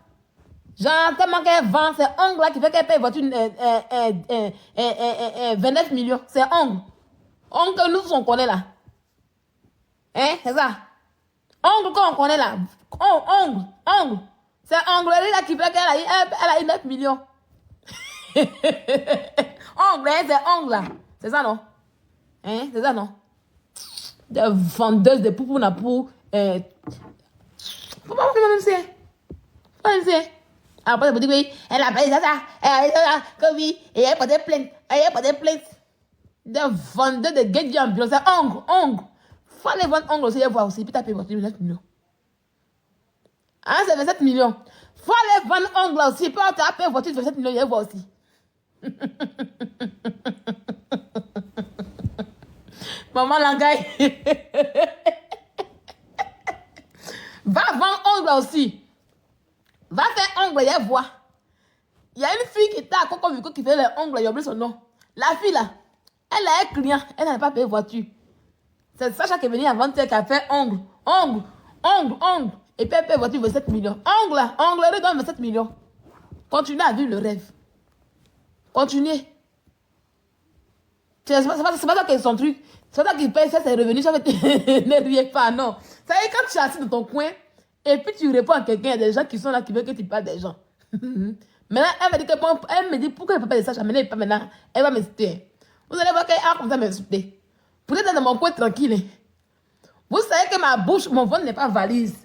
Genre, tellement qu'elle vend, c'est Ongle là qui fait qu'elle paye voiture 29 millions. C'est Ongle. Ongle, nous, on connaît là. Hein, c'est ça. Ongle, qu'on connaît là. Ongle. C'est Ongle là qui fait qu'elle a eu 9 millions. Ongle, hein, c'est Ongle là. C'est ça, non? Hein, c'est ça, non? Des vendeuses de poupou na pou. Faut pas faire même ça. Après, vous dites oui, elle a payé ça, elle a payé ça, que oui, et elle a pas de plainte, Des vendeurs de guettes d'ambiance, c'est Ongle. Faut aller vendre Ongle aussi, voir aussi, puis t'as payé votre 9 millions. Ah, c'est 27 millions. Faut aller vendre Ongle aussi, puis t'as payé votre 27 millions, il voir aussi. Maman Langaï. Va vendre Ongle aussi. Va faire ongle, il voit. Il y a une fille qui était à Coco Vico qui fait les ongles, il a oublié son nom. La fille là, elle a un client, elle n'a pas payé voiture. C'est Sacha qui est venu avant elle qui a fait ongle. Et puis elle paye voiture 27 millions. Ongle, elle donne 27 millions. Continuez à vivre le rêve. Continuez. C'est pas ça qui est son truc. C'est pas ça qui paye, ça c'est revenu, ça fait ne riez pas, non. Ça y est, quand tu es assis dans ton coin, et puis tu réponds à quelqu'un, il y a des gens qui sont là qui veulent que tu parles des gens. Maintenant, elle me dit que bon, elle me dit pourquoi elle ne peut pas de sages-femmes. Maintenant, pas maintenant. Elle va m'insulter. Vous allez voir qu'elle a comme ça m'insulter. Vous êtes dans mon coin tranquille. Vous savez que ma bouche, mon ventre n'est pas valise.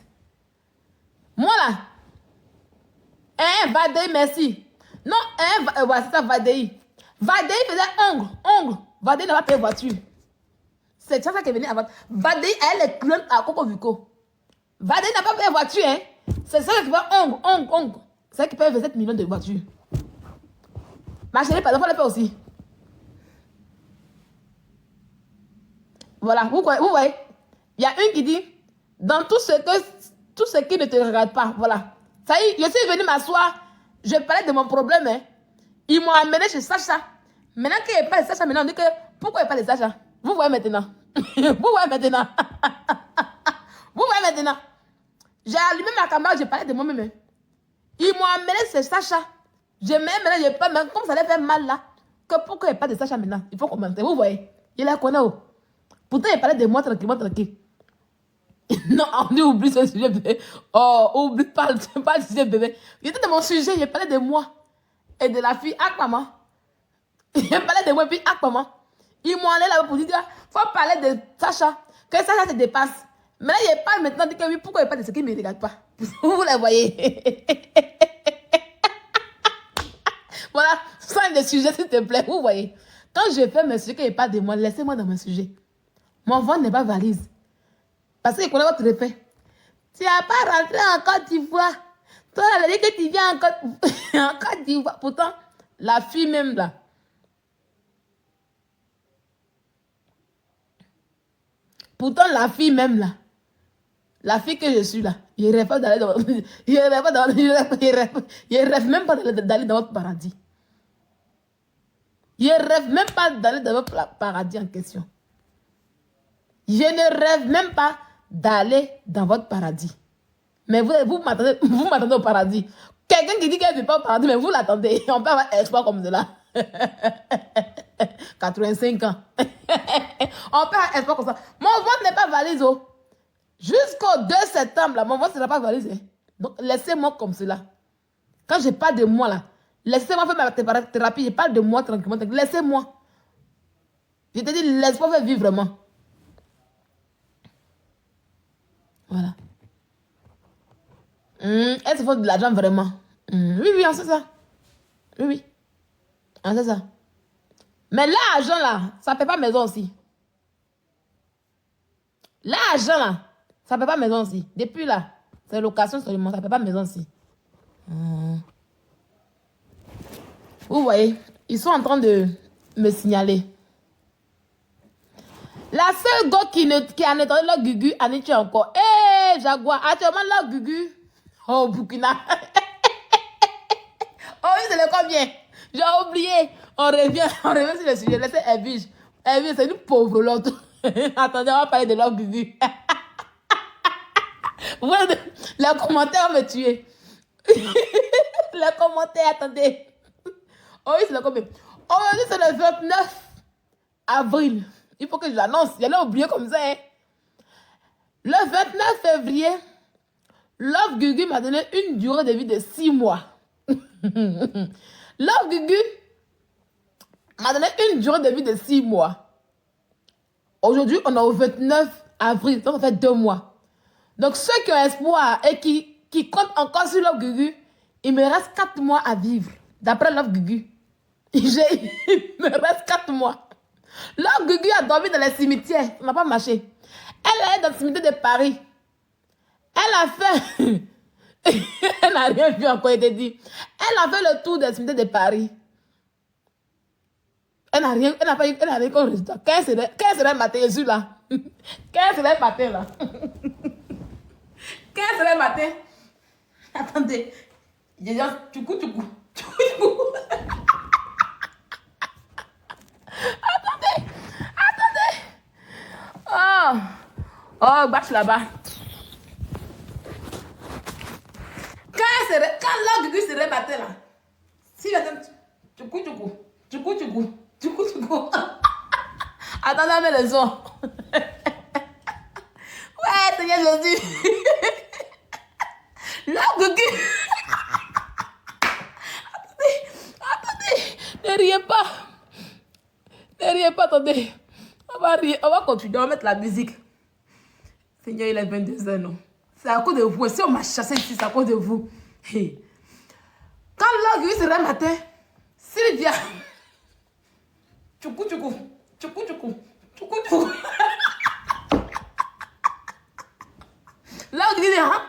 Moi là, Vadei, merci. Non, c'est ça, Vadei. Vadei faisait ongle. Vadei n'a pas payé voiture. C'est ça qui est venu avant. Vadei, elle est cliente à Coco Vico. Vadei n'a pas payé voiture, hein. C'est ça qui va ongle. C'est ça qui paye 27 millions de voitures. Ma chérie, par exemple, elle le fait aussi. Voilà, vous voyez. Il y a une qui dit, dans tout ce qui ne te regarde pas, voilà. Ça y est, je suis venue m'asseoir, je parlais de mon problème, hein. Ils m'ont amené chez Sacha. Maintenant qu'il n'y a pas de Sacha, maintenant on dit que, pourquoi il n'y a pas de Sacha? Vous voyez maintenant. Vous voyez maintenant. Vous voyez maintenant. J'ai allumé ma caméra, j'ai parlé de moi-même. Hein. Ils m'ont amené chez Sacha. Maintenant, je pas, même comme ça allait faire mal là, que pourquoi il n'y a pas de Sacha maintenant? Il faut commenter, vous voyez. Il la connaît. Pourtant, il parlait de moi tranquille. Non, on oublie ce sujet, bébé. Oh, oublie pas le sujet, bébé. Il était de mon sujet, il parlait de moi. Et de la fille, maman. Il parlait de moi, puis maman. Ils m'ont allé là-bas pour dire, faut parler de Sacha. Que Sacha se dépasse. Mais là, il parle maintenant, dit que oui, pourquoi il parle de ce qui ne me regarde pas? Vous la voyez. Voilà, sans le sujet, s'il te plaît, vous voyez. Quand je fais mes sujets, qu'il parle de moi, laissez-moi dans mes sujets. Mon ventre n'est pas valise. Parce qu'il connaît votre effet. Tu n'as pas rentré en Côte d'Ivoire. Toi, elle a dit que tu viens en Côte d'Ivoire. Pourtant, la fille même là. Pourtant, la fille même là. La fille que je suis là. Je rêve pas d'aller dans... Je rêve même pas d'aller dans votre paradis. Je rêve même pas d'aller dans votre paradis en question. Je ne rêve même pas d'aller dans votre paradis. Mais vous m'attendez au paradis. Quelqu'un qui dit qu'elle ne vit pas au paradis, mais vous l'attendez. On peut avoir espoir comme cela. 85 ans. On peut avoir espoir comme ça. Mon ventre n'est pas valise. Oh. Jusqu'au 2 septembre, là, mon ventre ne sera pas valise. Eh. Donc, laissez-moi comme cela. Quand je parle de moi, là, laissez-moi faire ma thérapie. Je parle de moi tranquillement. Laissez-moi. Je te dis, laisse-moi faire vivre vraiment. Voilà. Est-ce qu'il faut de l'argent vraiment? Oui, on sait ça. Oui. On sait ça. Mais l'argent là, ça ne fait pas maison aussi. L'argent là, ça ne fait pas maison aussi. Depuis là, c'est location seulement, ça ne fait pas maison aussi. Vous voyez, ils sont en train de me signaler. La seule go qui a nettoyé leur gugu, Annie, encore. Eh, Jaguar, actuellement leur gugu. Oh, Burkina. Oh, oui, c'est le combien? J'ai oublié. On revient sur le sujet. Laissez Evige. Evige, c'est une pauvre l'autre. Attendez, on va parler de leur gugu. Ouais, les commentaires vont me tuer. Les commentaires, attendez. Oh, oui, c'est le combien? Aujourd'hui, c'est le 29 avril. Il faut que je l'annonce. J'allais oublier comme ça. Hein. Le 29 février, Love Gugu m'a donné une durée de vie de 6 mois. Love Gugu m'a donné une durée de vie de 6 mois. Aujourd'hui, on est au 29 avril. Donc, ça fait 2 mois. Donc, ceux qui ont espoir et qui comptent encore sur Love Gugu, il me reste 4 mois à vivre. D'après Love Gugu. Il me reste 4 mois. Love Gugu a dormi dans les cimetières. Ça n'a pas marché. Elle est dans le cimetière de Paris. Elle a fait... Elle n'a rien vu encore été dit. Elle a fait le tour des cimetières de Paris. Elle n'a rien comme résultat. 15 heures matin, je suis là. 15 heures matin, là. 15 heures matin. Attendez. Je dis, tchoukou. Attendez. Oh, bâche là-bas. Quand l'heure Gugu serait matin là, si je dis tchoukou. Attendez, on met le son. Ouais, Seigneur Jésus. L'heure Gugu. riez pas. Ne riez pas, attendez. On va rire, on va continuer, on va mettre la musique. Seigneur, il est 22h, non? C'est à cause de vous. Si on m'a chassé ici, c'est à cause de vous. Hey. Quand l'orgue serait matin, Sylvia. Tchoukou, tchoukou. Tchoukou, tchoukou. Tchoukou, tchoukou. L'orgue dit, hein?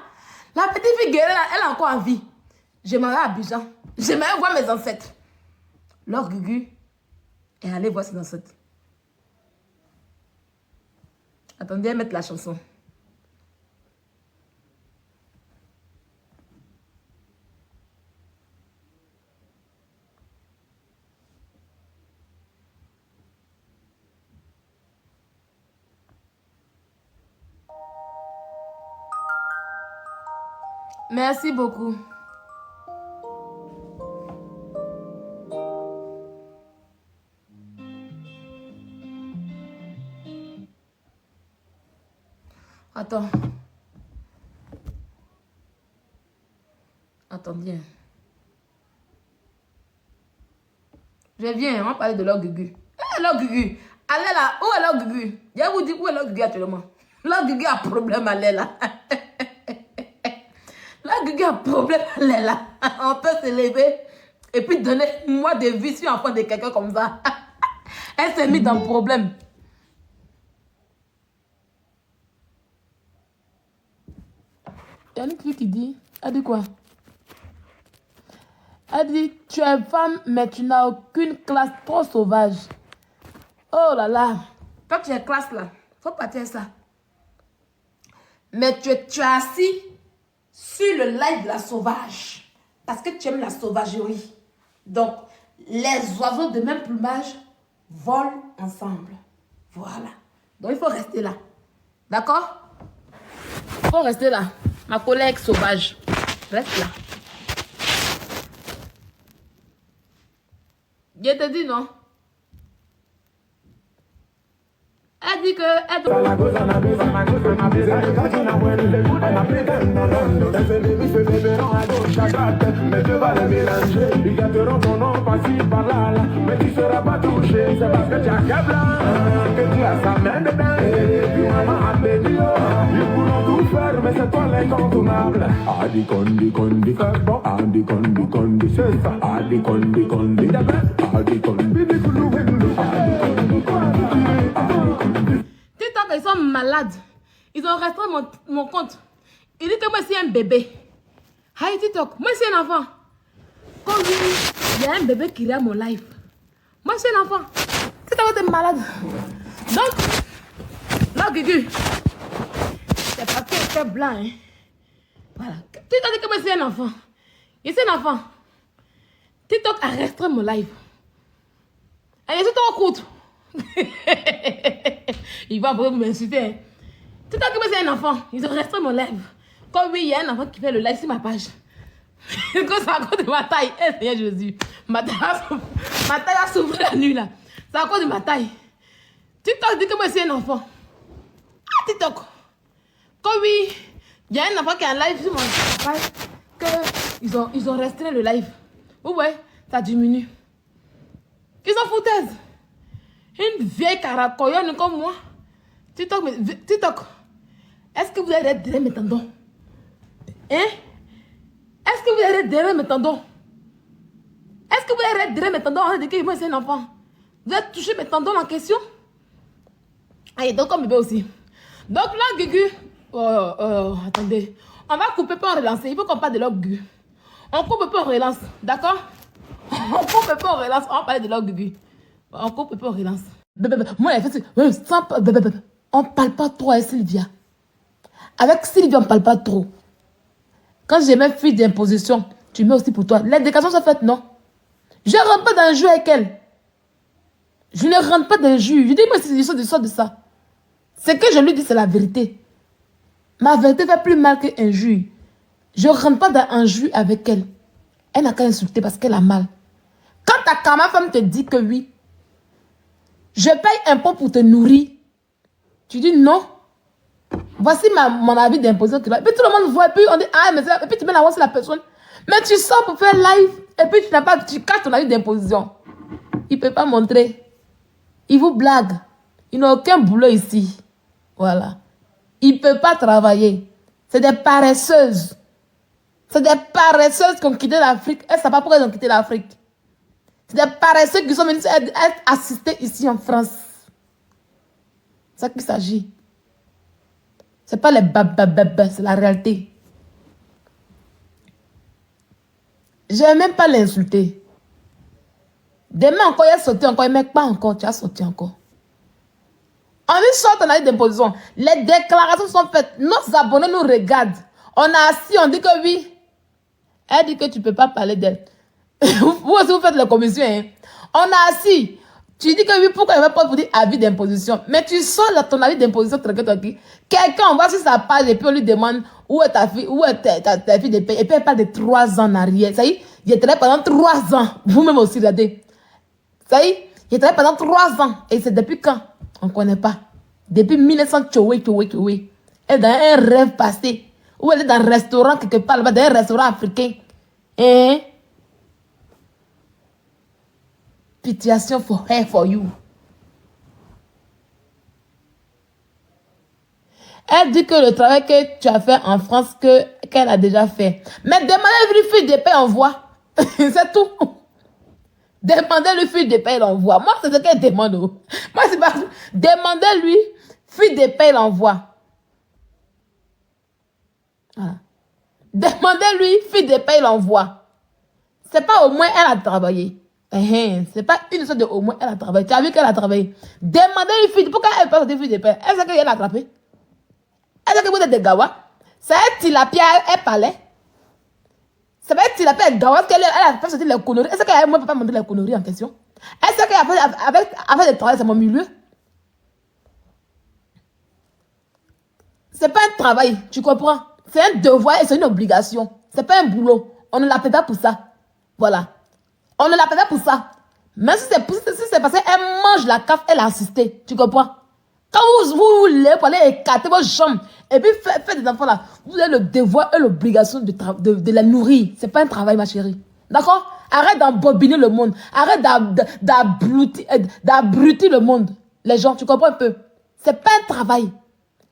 La petite fille guérie, elle est encore en vie. J'aimerais à Abidjan. J'aimerais voir mes ancêtres. L'orgue est allée voir ses ancêtres. Attendez, mettre la chanson. Merci beaucoup. Attends. Attendez. Je viens, on va parler de l'orgueil. L'orgueil. Allez là, où est l'orgueil? Je vous dis où est l'orgueil actuellement. L'orgueil a problème, allez là. L'orgueil a problème, allez là. On peut se lever et puis donner moi des vies sur l'enfant de quelqu'un comme ça. Elle s'est mise dans le problème. Il y a une fille qui dit, elle dit quoi? Elle dit, tu es femme, mais tu n'as aucune classe, trop sauvage. Oh là là. Toi, tu es classe là. Faut partir ça. Mais tu es assis sur le live de la sauvage. Parce que tu aimes la sauvagerie. Donc, les oiseaux de même plumage volent ensemble. Voilà. Donc, il faut rester là. D'accord? Il faut rester là. Ma collègue sauvage. Reste là. Je te dis non. Elle dit que... Mais tu vas les mélanger. Ils gâteront ton nom par-ci par-là. Mais tu seras pas touché. C'est parce que tu as câble que tu as sa main dedans. Et puis maman a béni. Ils pourront tout faire, mais c'est toi l'incontournable. Adi kondi kondi bon. Adi kondi kondi c'est ça. Adi kondi kondi. Adi kondi. Adi kondi kondi. TikTok, ils sont malades. Ils ont restreint mon compte. Il dit que moi, c'est un bébé. Hi TikTok, moi, c'est un enfant. Comme il y a un bébé qui regarde mon live. Moi, c'est un enfant. TikTok, t'es malade. Donc, là, Gugu, c'est parce qu'il fait blanc. Hein. Voilà. TikTok dit que moi, c'est un enfant. Il c'est un enfant. TikTok a restreint mon live. Et il est tout en courte. Il va vraiment m'insulter. Hein. Tout à l'heure, c'est un enfant. Ils ont resté mon live. Comme oui, il y a un enfant qui fait le live sur ma page. C'est à cause de ma taille. Eh, Seigneur Jésus. Ma taille a souffert la nuit là. C'est à cause de ma taille. TikTok dit que moi, c'est un enfant. Ah, TikTok. Comme oui, il y a un enfant qui a un live sur ma page. Que ils ont restreint le live. Ouais, ça diminue. Ils sont foutaises. Une vieille caracoyonne comme moi. TikTok. Est-ce que vous allez derrière mes tendons? Hein? Est-ce que vous allez derrière mes tendons? Est-ce que vous allez derrière mes tendons? On dit que moi c'est un enfant. Vous avez touché mes tendons en question? Allez, donc comme bébé aussi. Donc là, Gugu. Attendez. On va couper pour relancer. Il faut qu'on parle de l'orgue Gugu. On coupe pour relance. D'accord? On coupe pour relance. On va parler de l'orgue Gugu. On coupe pour relance. Moi, on ne parle pas trop avec Sylvia. Avec Sylvia, on ne parle pas trop. Quand j'ai mes filles d'imposition, tu mets aussi pour toi. L'éducation s'est faite, non? Je ne rentre pas dans un jeu avec elle. Je ne rentre pas dans un jeu. Je dis, moi, c'est l'histoire de ça. Ce que je lui dis, c'est la vérité. Ma vérité fait plus mal qu'un jus. Je ne rentre pas dans un jus avec elle. Elle n'a qu'à insulter parce qu'elle a mal. Quand ma femme te dit que oui, je paye un pot pour te nourrir. Tu dis non. Voici mon avis d'imposition. Et puis tout le monde voit. Et puis on dit, ah, mais et puis tu mets la voix sur la personne. Mais tu sors pour faire live. Et puis tu casses ton avis d'imposition. Il ne peut pas montrer. Il vous blague. Il n'a aucun boulot ici. Voilà. Il ne peut pas travailler. C'est des paresseuses. C'est des paresseuses qui ont quitté l'Afrique. Elles ne savent pas pourquoi elles ont quitté l'Afrique. C'est des paresseux qui sont venus être assistés ici en France. C'est ça qu'il s'agit. Ce n'est pas les babababas, c'est la réalité. Je ne vais même pas l'insulter. Demain encore, il a sauté encore, il ne met pas encore, tu as sauté encore. On lui sort en année d'imposition. Les déclarations sont faites. Nos abonnés nous regardent. On a assis, on dit que oui. Elle dit que tu ne peux pas parler d'elle. Vous aussi, vous faites la commission. Hein? On a assis. Tu dis que oui, pourquoi il ne va pas vous dire avis d'imposition? Mais tu sors ton avis d'imposition. Quelqu'un, on va sur sa page et puis on lui demande où est ta fille, où est ta fille de paie. Et puis elle parle de 3 ans en arrière. Ça y est, j'ai travaillé pendant 3 ans. Vous-même aussi, regardez. Ça y est, j'ai travaillé pendant 3 ans. Et c'est depuis quand? On ne connaît pas. Depuis 1900, elle est dans un rêve passé. Ou elle est dans un restaurant quelque part, là-bas, dans un restaurant africain. Hein? Pitiation for her, for you. Elle dit que le travail que tu as fait en France, qu'elle a déjà fait. Mais demandez-lui fille de paix, on voit. C'est tout. Demandez-lui fille de paix, on voit. Moi, c'est ce qu'elle demande. Moi, c'est pas... Demandez-lui fille de paix, on voit. Voilà. Demandez-lui fille de paix, on voit. C'est pas au moins elle a travaillé. C'est pas une sorte de au moins elle a travaillé. Tu as vu qu'elle a travaillé. Demandez-lui fille. Pourquoi elle peut sortir fille de paix? Elle sait qu'elle a attrapé. Elle sait que vous êtes des gawa. C'est elle tilapia, elle parlait. C'est pas elle tilapia, elle gawa. Elle a fait sortir les conneries. Elle sait qu'elle ne peut pas montrer les conneries en question. Elle sait qu'elle a fait des travail, c'est mon milieu. C'est pas un travail, tu comprends? C'est un devoir et c'est une obligation. C'est pas un boulot. On ne l'appelle pas pour ça. Voilà. On ne l'appelle pas pour ça. Même si c'est parce qu'elle mange la CAF, elle a assisté. Tu comprends? Quand vous voulez pour aller écarter vos jambes et puis faire des enfants là, vous avez le devoir et l'obligation de la nourrir. C'est pas un travail, ma chérie. D'accord? Arrête d'embobiner le monde. Arrête d'abrutir le monde. Les gens, tu comprends un peu? C'est pas un travail.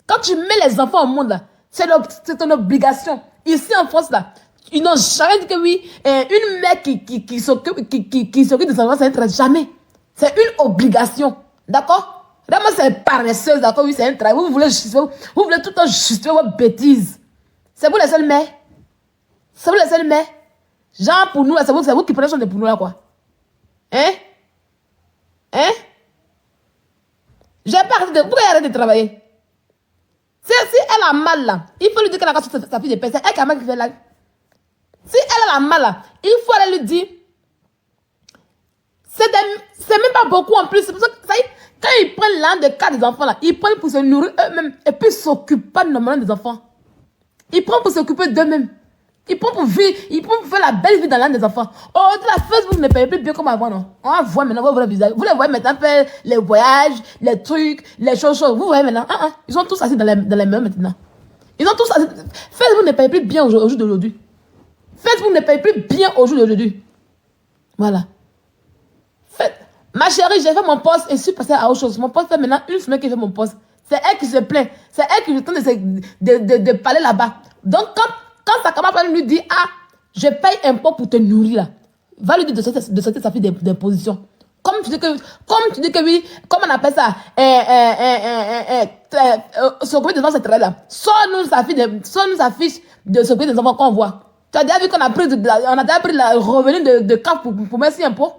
Quand tu mets les enfants au monde là, c'est ton obligation. Ici en France là, ils n'ont jamais dit que oui, une mère qui s'occupe des enfants, c'est un travail. Jamais. C'est une obligation. D'accord? Vraiment, c'est paresseuse. D'accord? Oui, c'est un travail. Vous voulez tout le temps justifier vos bêtises. C'est vous les seuls mères. C'est vous les seuls mères. Genre, pour nous, là, c'est vous qui prenez soin de pour nous, là, quoi. Hein? Hein? J'ai pas arrêté de... Pourquoi elle arrête de travailler? Si elle a mal, là, il faut lui dire qu'elle a cassé sa fille de paix. C'est elle qui a mal qui fait là. Si elle a mal, là, il faut aller lui dire. C'est même pas beaucoup en plus. C'est pour ça que, ça y est, quand ils prennent l'un des cas des enfants, là, ils prennent pour se nourrir eux-mêmes. Et puis, ils ne s'occupent pas normalement des enfants. Ils prennent pour s'occuper d'eux-mêmes. Ils prennent pour vivre, ils prennent pour faire la belle vie dans l'un des enfants. Oh, de la Facebook ne paye plus bien comme avant, non? On voit maintenant vos visages. Vous les voyez maintenant faire les voyages, les trucs, les choses. Vous voyez maintenant. Ils sont tous assis dans les mains maintenant. Ils ont tous assis. Facebook ne paye plus bien au jour d'aujourd'hui. Facebook ne paye plus bien au jour d'aujourd'hui. Voilà. Ma chérie, j'ai fait mon poste et je suis passée à autre chose. Mon poste fait maintenant 1 semaine que j'ai fait mon poste. C'est elle qui se plaint. C'est elle qui tente de parler là-bas. Donc, quand sa camarade lui dit, je paye impôt pour te nourrir là, va lui dire de sortir sa fille d'imposition. Comme tu dis que oui, comment on appelle ça, s'occuper des enfants, c'est très là. Sors-nous sa fiche de s'occuper des enfants qu'on voit. Tu as déjà vu qu'on a pris le revenu de CAF pour mettre sur impôt?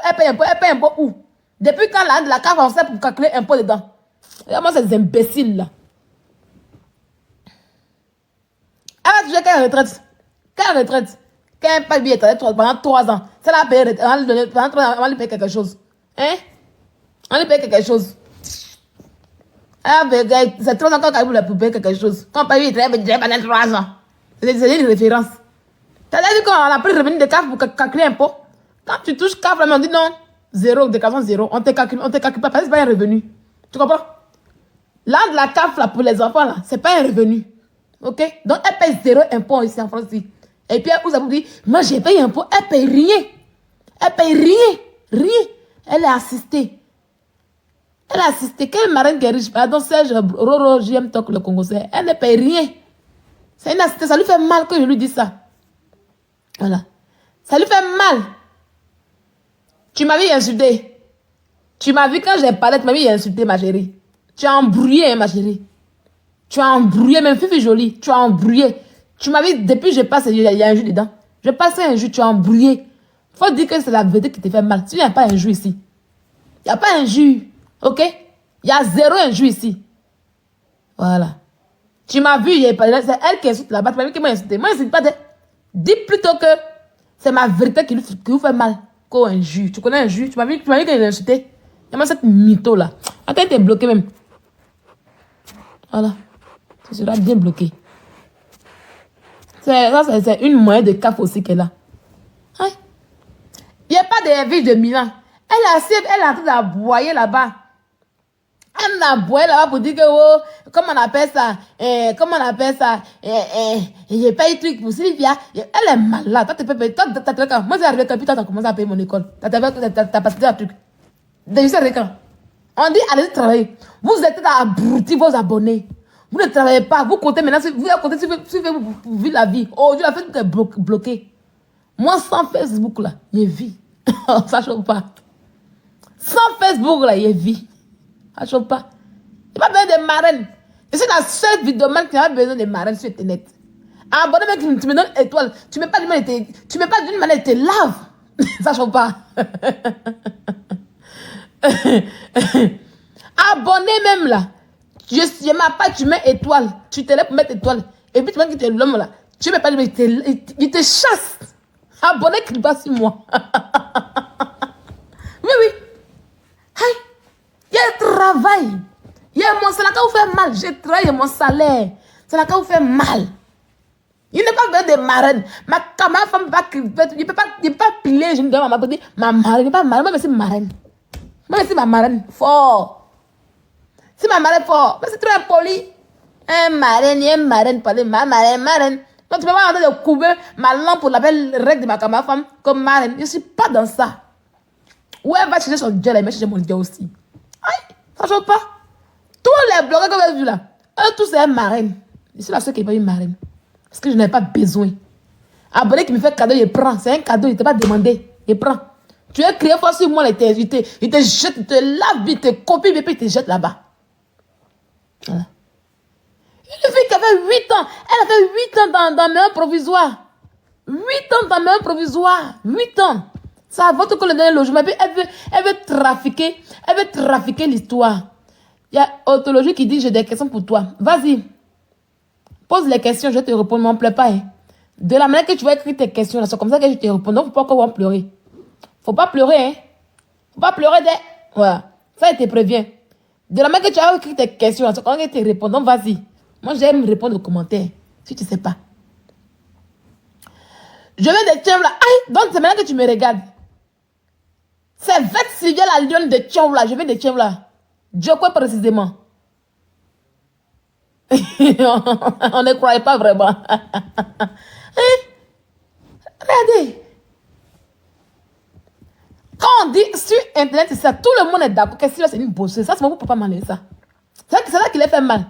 Elle paye impôt où? Depuis quand la CAF on sait pour calculer impôt dedans? Moi, c'est des imbéciles là. Elle va toucher quelle retraite? Quelle retraite? Quand elle paye bien pendant 3 ans, c'est la paye, pendant 3 ans, on va lui payer quelque chose. Hein? On lui paye quelque chose. C'est 3 ans quand elle vous payer quelque chose. Quand on paye, il travaille pendant 3 ans. C'est une référence. Tu as dit qu'on a pris le revenu de CAF pour calculer impôt? Quand tu touches CAF, on dit non, 0, déclaration 0. On ne te calcule pas parce que ce n'est pas un revenu. Tu comprends? Là, de la CAF là, pour les enfants, là, ce n'est pas un revenu. Ok? Donc, elle paye 0 impôt ici en France. Et puis, elle vous a dit, moi, j'ai payé impôt. Elle paye rien. Elle paye rien. Rien. Elle est assistée. Elle a assisté. Quelle marraine qui est riche? Pardon, Serge Roro, JM Tok, le Congolais. Elle ne paye rien. C'est une assistée. Ça lui fait mal que je lui dise ça. Voilà. Ça lui fait mal. Tu m'avais insulté. Tu m'as vu quand j'ai parlé, tu m'avais insulté, ma chérie. Tu as embrouillé, hein, ma chérie. Tu as embrouillé, même Fifi jolie. Tu as embrouillé. Tu m'avais dit, depuis que je passe, il y a un jus dedans. Je passe un jus, tu as embrouillé. Faut dire que c'est la vérité qui te fait mal. Si il n'y a pas un jus ici. Il n'y a pas un jus. Ok? Il y a zéro un jus ici. Voilà. Tu m'as vu, c'est elle qui insulte là-bas. Tu m'as vu qui m'a insulté. Moi, je n'insulte pas. Dis plutôt que c'est ma vérité qui vous fait mal. Qu'un jus. Tu connais un jus? Tu m'as vu qu'elle a insulté. Il y a cette mytho là. Attends, elle était bloquée même. Voilà. Ça sera bien bloqué. C'est une moyen de CAF aussi qu'elle a. Hein? Il n'y a pas de ville de Milan. Elle a en train d'aboyer là-bas. Elle a aboyé là-bas pour dire que, oh, comment on appelle ça? J'ai payé truc pour Sylvia. Elle est malade. Toi, tu peux payer. Moi, j'ai arrivé quand tu as commencé à payer mon école. T'as passé un truc. Déjà, quand on dit allez travailler. Vous êtes à abrutir vos abonnés. Vous ne travaillez pas. Vous comptez maintenant. Vous comptez si vous vivez la vie. Oh, Dieu, la fait est bloquée. Moi, sans Facebook, là, je vis. Ça ne choque pas. Sans Facebook, là, je vis. Ça ne choque pas. Il n'y a pas besoin de marraine. Je suis la seule vidéoman qui n'a pas besoin de marraine sur Internet. Abonné, mec, tu me donnes étoile. Tu ne mets pas d'une manière, tu te laves. Ça ne choque pas. Abonné même là. Je m'appelle, tu mets étoile. Tu te lèves pour mettre étoile. Et puis tu vois que tu es l'homme là. Tu ne mets pas, il te chasse. Abonné qui passe sur moi. Oui. Hey. Il y a un travail. Il y a mon salaire qui vous fait mal. J'ai travaillé mon salaire. C'est là qui vous fait mal. Il n'est pas besoin de marraine. Ma femme ne peut pas piler. Je me dis, ma marraine n'est pas marraine. Moi, c'est marraine. Moi, c'est ma marraine fort. C'est ma marraine fort. Mais c'est très impoli. Un marraine, parler ma marraine. Donc, tu peux pas entendre de couper ma lampe pour la belle règle de ma femme comme marraine. Je ne suis pas dans ça. Où elle va chercher son Dieu, elle va chercher mon Dieu aussi. Aïe, ça ne choque pas. Tous les blogueurs que vous avez vus là, eux tous c'est un marraine. Je suis la seule qui n'est pas une marraine. Parce que je n'ai pas besoin. Abonné qui me fait cadeau, il prend. C'est un cadeau, il ne t'a pas demandé. Il prend. Tu es crié fort sur moi, il te jette, il te lave, il te copie, et puis il te jette là-bas. Voilà. Une fille qui avait 8 ans, elle a fait 8 ans dans maison provisoire. 8 ans dans maison provisoire. 8 ans. Ça va tout que le dernier logement. Elle veut trafiquer l'histoire. Il y a Autologie qui dit, j'ai des questions pour toi. Vas-y. Pose les questions, je vais te répondre, mais on ne pleure pas. Hein. De la manière que tu vas écrire tes questions, c'est comme ça que je te réponds. Donc, il ne faut pas qu'on va pleurer. Faut pas pleurer, hein. Faut pas pleurer Voilà. Ça, il te prévient. De la manière que tu as écrit tes questions, c'est comme ça que je te réponds. Donc, vas-y. Moi, j'aime répondre aux commentaires. Si tu ne sais pas. Je viens de Tchèvres là. Aïe, donc c'est maintenant que tu me regardes. C'est Vette Sylvia la lionne de Tchèvres là. Je viens de Tchèvres là. Dieu quoi précisément? On ne croyait pas vraiment. Hein? Regardez. Quand on dit sur Internet, c'est ça, tout le monde est d'accord que c'est une bosseuse. Ça, c'est moi, vous ne pouvez pas m'enlever ça. C'est ça qui les fait mal.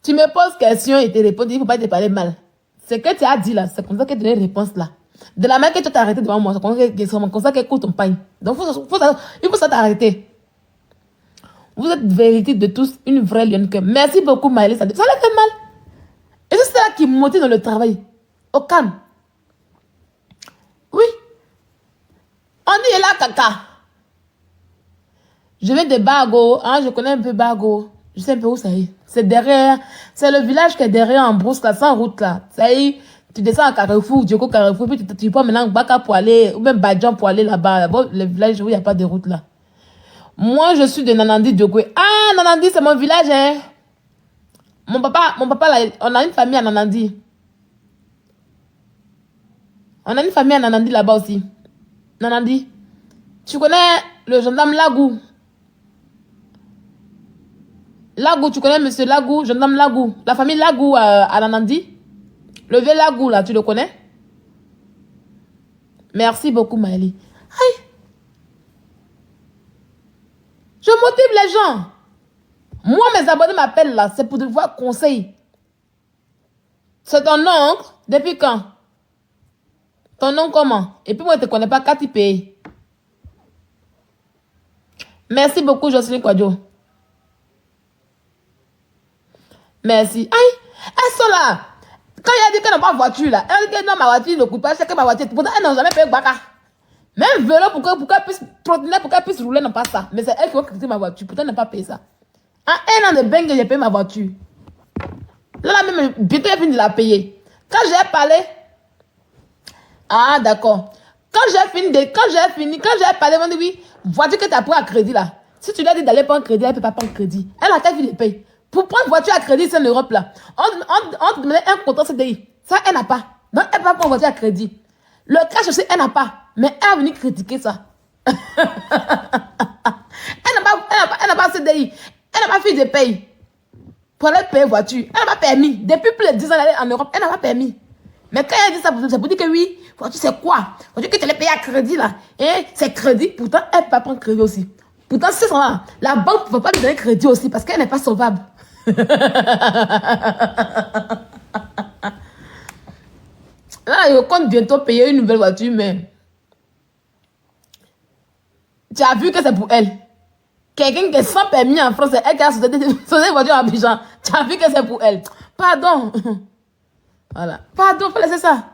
Tu me poses question et te réponds, il ne faut pas te parler mal. Ce que tu as dit là, c'est comme ça que tu donnes une réponse là. De la manière que tu t'es arrêté devant moi, c'est comme ça qu'elle coûte ton pain. Donc, il faut ça t'arrêter. Vous êtes vérité de tous, une vraie lionne. Merci beaucoup, Maëlys. Ça les fait mal. Et c'est ça qui me motive dans le travail. Au calme. Oui. On dit là, caca. Je viens de Bago. Hein, je connais un peu Bago. Je sais un peu où ça est. C'est derrière. C'est le village qui est derrière en brousse, là, sans route, là. Ça y est. Tu descends à Carrefour, Djoko Carrefour, puis tu prends maintenant Baka pour aller, ou même Badjan pour aller là-bas. Bon, le village où il n'y a pas de route, là. Moi, je suis de Nanandi Djokwe. Ah, Nanandi, c'est mon village, hein. Mon papa, là, on a une famille à Nanandi. On a une famille à Nanandi là-bas aussi. Nanandi. Tu connais le gendarme Lagou? Lagou, tu connais monsieur Lagou, gendarme Lagou. La famille Lagou à Nanandi. Le vieux Lagou, là, tu le connais? Merci beaucoup, Maëlie. Aïe. Je motive les gens. Moi, mes abonnés m'appellent là. C'est pour devoir conseil. C'est ton oncle. Depuis quand? Ton nom comment? Et puis moi, je ne te connais pas. Quand tu payes? Merci beaucoup, Jocelyne Kwadjo. Merci. Aïe, elles sont là. Quand il a dit qu'elle n'a pas de voiture, là, elle a dit que non, ma voiture ne coûte pas, c'est que ma voiture. Pourtant, elles n'ont jamais payé Baka. Même vélo pour qu'elle puisse trottinette, pour qu'elle puisse rouler, non pas ça. Mais c'est elle qui va critiquer ma voiture. Pourtant, elle n'a pas payé ça. En 1 an de bain que j'ai payé ma voiture. Là, même, bientôt, elle finit de la payer. Quand j'ai parlé. Ah, d'accord. Quand j'ai parlé, on dit oui, voiture que tu as pris à crédit là. Si tu lui as dit d'aller prendre crédit, elle ne peut pas prendre crédit. Elle a qu'à finir de payer. Pour prendre voiture à crédit, c'est en Europe là. On te demandait un contrat CDI. Ça, elle n'a pas. Donc, elle ne peut pas prendre voiture à crédit. Le cash aussi, elle n'a pas. Mais elle a venu critiquer ça. Elle n'a pas CDI. Elle n'a pas fait de paye. Pour aller payer voiture. Elle n'a pas permis. Depuis plus de 10 ans, elle est en Europe. Elle n'a pas permis. Mais quand elle dit ça, c'est pour dire que oui, voiture c'est quoi? Voiture que tu allais payer à crédit là. Et c'est crédit. Pourtant, elle ne peut pas prendre crédit aussi. Pourtant, c'est ça. La banque ne peut pas lui donner crédit aussi parce qu'elle n'est pas sauvable. Là, je compte bientôt payer une nouvelle voiture, mais tu as vu que c'est pour elle. Quelqu'un qui est sans permis en France, c'est elle qui a sauté une voiture à Abidjan. Tu as vu que c'est pour elle. Pardon. Voilà. Pardon, faut laisser ça.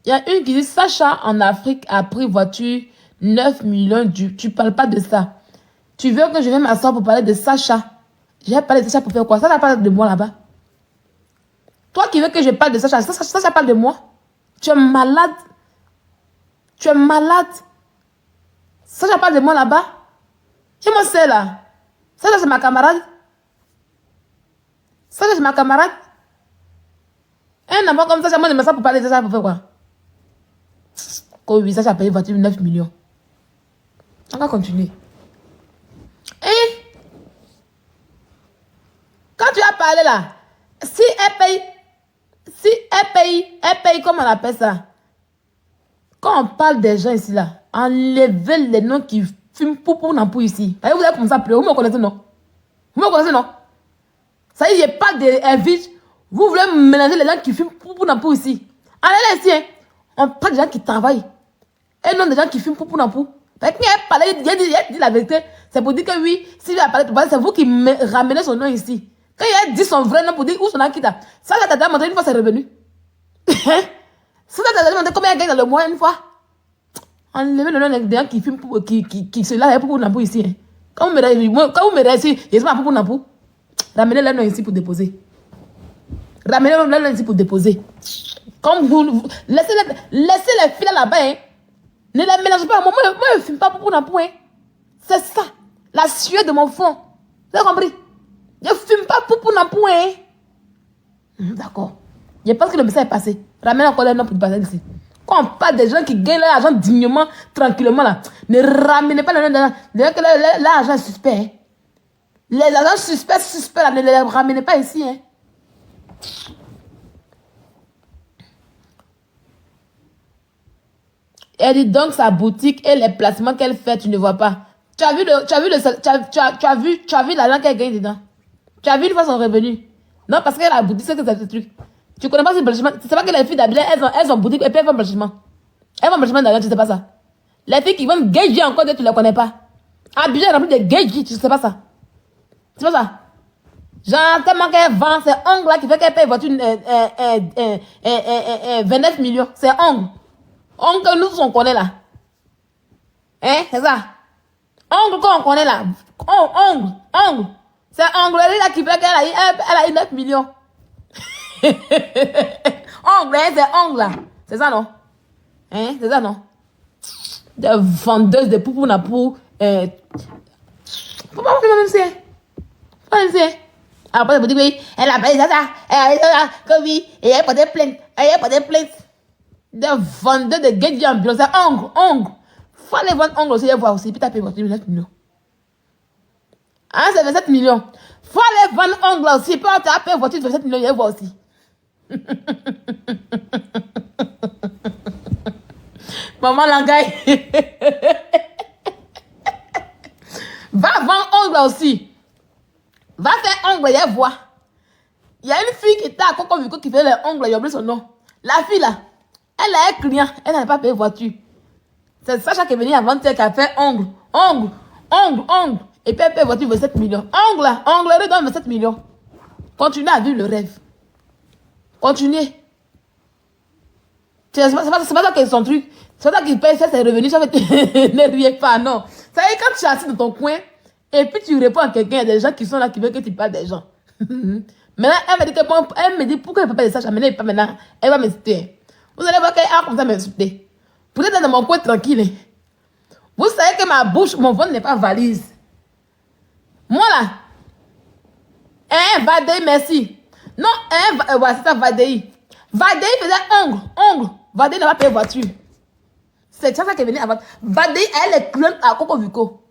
Il y a une qui dit Sacha en Afrique a pris voiture 9 millions. Tu parles pas de ça. Tu veux que je vienne m'asseoir pour parler de Sacha? J'ai parlé de Sacha pour faire quoi? Ça parle de moi là-bas. Toi qui veux que je parle de Sacha, ça parle de moi. Tu es malade. Tu es malade. Sacha parle de moi là-bas. Qui me sait là? Sacha c'est ma camarade. Sacha c'est ma camarade. Un enfant comme ça, moi je me sers pour parler de ça pour faire quoi? Quand oui, Sacha a payé voiture 9 millions. On va continuer. Et quand tu as parlé là, si elle paye, comment on appelle ça? Quand on parle des gens ici là, enlevez les noms qui fument pour n'importe ici. Vous avez commencé à pleurer, vous me connaissez non? Vous me connaissez non? Ça y est, il n'y a pas d'invite. Vous voulez mélanger les gens qui fument pour n'importe ici. Allez ici, hein. On parle des gens qui travaillent. Et non des gens qui fument pour n'importe. Parce qu'il a parlé, il dit la vérité. C'est pour dire que oui, si il a parlé, c'est vous qui ramenez son nom ici. Quand il a dit son vrai nom pour dire où son acquis là, ça t'a demandé une fois, c'est revenu. Ça t'a demandé combien il gagne dans le mois une fois. Enlevez le nom des gens qui fument pour, qui se lavent pour n'importe ici. Hein. Quand vous me réussissez, il se met pour n'importe. Ramenez le nom ici pour déposer. Ramenez le nom ici pour déposer. Comme vous laissez les filles là-bas. Hein. Ne les mélangez pas. Moi, je ne fume pas pour n'importe. Hein. C'est ça. La sueur de mon fond. Vous avez compris? Je ne fume pas pour n'importe. Hein. D'accord. Je pense que le message est passé. Ramenez encore le nom pour passer ici. Quand on parle des gens qui gagnent leur argent dignement, tranquillement, là, ne ramenez pas le nom de gens que l'argent est suspect. Hein. Les agents suspects, là, ne les ramenez pas ici. Hein. Elle dit donc sa boutique et les placements qu'elle fait, tu ne vois pas. Tu as vu l'argent qu'elle gagne dedans. Tu as vu une fois son revenu. Non, parce qu'elle a la boutique, c'est que c'est ce truc. Tu connais pas ce blanchiment. C'est pas que les filles d'Abidjan, elles ont boutique et puis elles font blanchiment. Elles font blanchiment d'argent, tu sais pas ça. Les filles qui vendent gay encore, tu ne les connais pas. Abidjan rempli de gay, tu sais pas ça. C'est pas ça. Genre, tellement qu'elle vend, c'est Ongle là qui fait qu'elle paye voiture 29 millions. C'est Ongle. Ongle que nous on connaît là. Hein, c'est ça. Ongle qu'on connaît là. Ongle. C'est Ongle là qui fait qu'elle a eu 9 millions. Ongle, hein, c'est Ongle là. C'est ça non? Hein, c'est ça non? Des vendeuses de poupou na pou. Faut pas faire même ça. Après, vous dites oui, elle a payé ça, elle a dit ça, que oui, et elle a pas de plainte, Des vendeurs de guettes d'ambiance, c'est Ongle. Faut aller vendre Ongle aussi, voir aussi, puis t'as payé votre 9 millions. Ah, c'est 27 millions. Faut aller vendre ongles aussi. Puis on t'a payé voiture de 7 millions, il y a voir aussi. Maman Langaï. Va vendre ongles aussi. Va faire ongles, il y a voir. Il y a une fille qui était à Coco Vico qui fait les ongles, il a oublié son nom. La fille là, elle a un client, elle n'a pas payé voiture. C'est Sacha qui est venu avant-hier qui a fait ongles. Et puis elle paye voiture 27 millions. Ongles, elle donne 27 millions. Continuez à vivre le rêve. Continuez. C'est pas ça qui est son truc. C'est pas ça qui paye, ça c'est revenu, ça fait ne riez pas, non. Ça veut dire quand tu es assis dans ton coin, et puis tu réponds à quelqu'un, il y a des gens qui sont là qui veulent que tu parles des gens. Maintenant, elle me dit pourquoi elle ne peut pas dire ça, maintenant, maintenant, elle va m'insulter. Vous allez voir qu'elle a comme ça m'insulter. Vous êtes dans mon coin tranquille. Vous savez que ma bouche, mon ventre n'est pas valise. Moi là, Vadei, merci. Non, c'est ça, Vadei. Vadei faisait ongles. Vadei n'a pas payé voiture. C'est ça qui est venu avant. Vadei, elle est cliente à Coco Vico.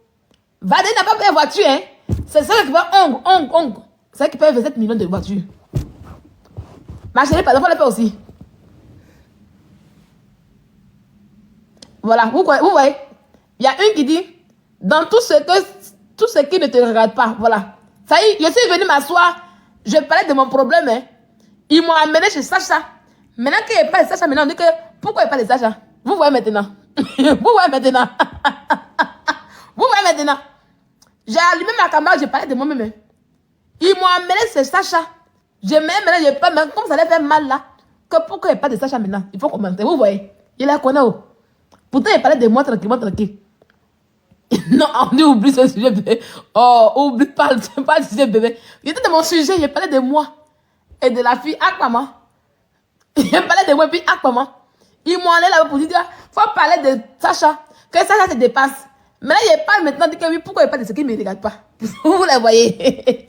Vadei n'a pas payé voiture, hein. C'est ça qui fait ongles. C'est ça qui paye 27 millions de voitures. Ma chérie, par exemple, elle le fait aussi. Voilà, vous voyez. Il y a une qui dit, dans tout ce qui ne te regarde pas, voilà. Ça y est, je suis venue m'asseoir, je parlais de mon problème, hein. Ils m'ont amené chez Sacha. Maintenant qu'il n'y a pas de Sacha, maintenant on dit que, pourquoi il n'y a pas de Sacha? Vous voyez maintenant. Vous voyez maintenant. Vous voyez maintenant. J'ai allumé ma caméra, j'ai parlé de moi-même. Hein. Ils m'ont amené chez Sacha. Maintenant, je pas, même comme ça allait faire mal là, que pourquoi il n'y a pas de Sacha maintenant? Il faut commenter, vous voyez. Il la connaît. Pourtant, il parlait de moi tranquille. Non, on dit oublie ce sujet, bébé. Oh, oublie pas le sujet, bébé. Il était de mon sujet, il parlait de moi. Et de la fille, maman. Il parlait de moi, puis maman. Ils m'ont allé là-bas pour dire, faut parler de Sacha. Que Sacha se dépasse. Maintenant, il parle maintenant, dit que oui, pourquoi il parle de ce qui ne me regarde pas? Vous les voyez.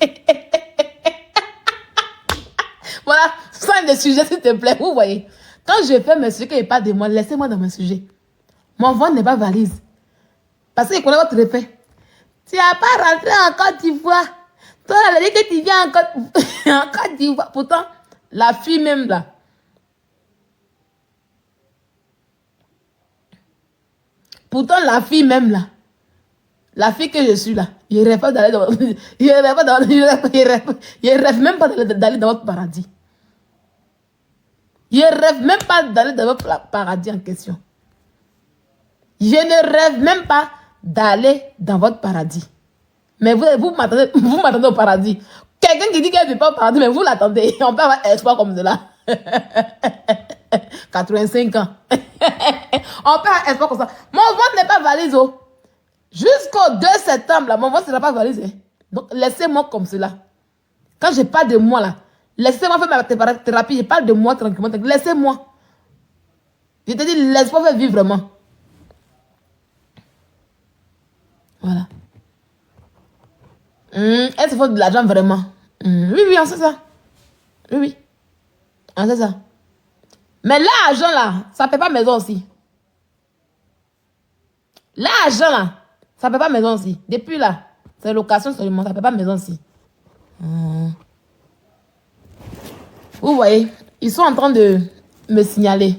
Voilà, fin de sujet, s'il te plaît, vous voyez. Quand je fais mes sujets, qu'il parle de moi, laissez-moi dans mes sujets. Mon ventre n'est pas valise. Parce qu'il connaît votre effet. Tu n'as pas rentré en Côte d'Ivoire. Toi, elle a dit que tu viens en Côte d'Ivoire. Pourtant, la fille même là. Pourtant, la fille même là. La fille que je suis là. Je rêve pas d'aller dans... Je rêve même pas d'aller dans votre paradis. Je rêve même pas d'aller dans votre paradis en question. Je ne rêve même pas d'aller dans votre paradis. Mais vous m'attendez au paradis. Quelqu'un qui dit qu'elle ne veut pas au paradis, mais vous l'attendez. On peut avoir espoir comme cela. 85 ans. On peut avoir espoir comme ça. Mon ventre n'est pas valise. Oh. Jusqu'au 2 septembre, là, mon ventre ne sera pas valise. Eh. Donc, laissez-moi comme cela. Quand je parle de moi, là, laissez-moi faire ma thérapie. Je parle de moi tranquillement. Laissez-moi. Je te dis, laisse-moi faire vivre vraiment. Voilà. Est-ce qu'il faut de l'argent vraiment? Oui, on sait ça. Oui. On sait ça. Mais l'argent là, ça ne paie pas maison aussi. L'argent là, ça ne paie pas maison aussi. Depuis là, c'est location seulement, ça ne paie pas maison aussi. Vous voyez, ils sont en train de me signaler.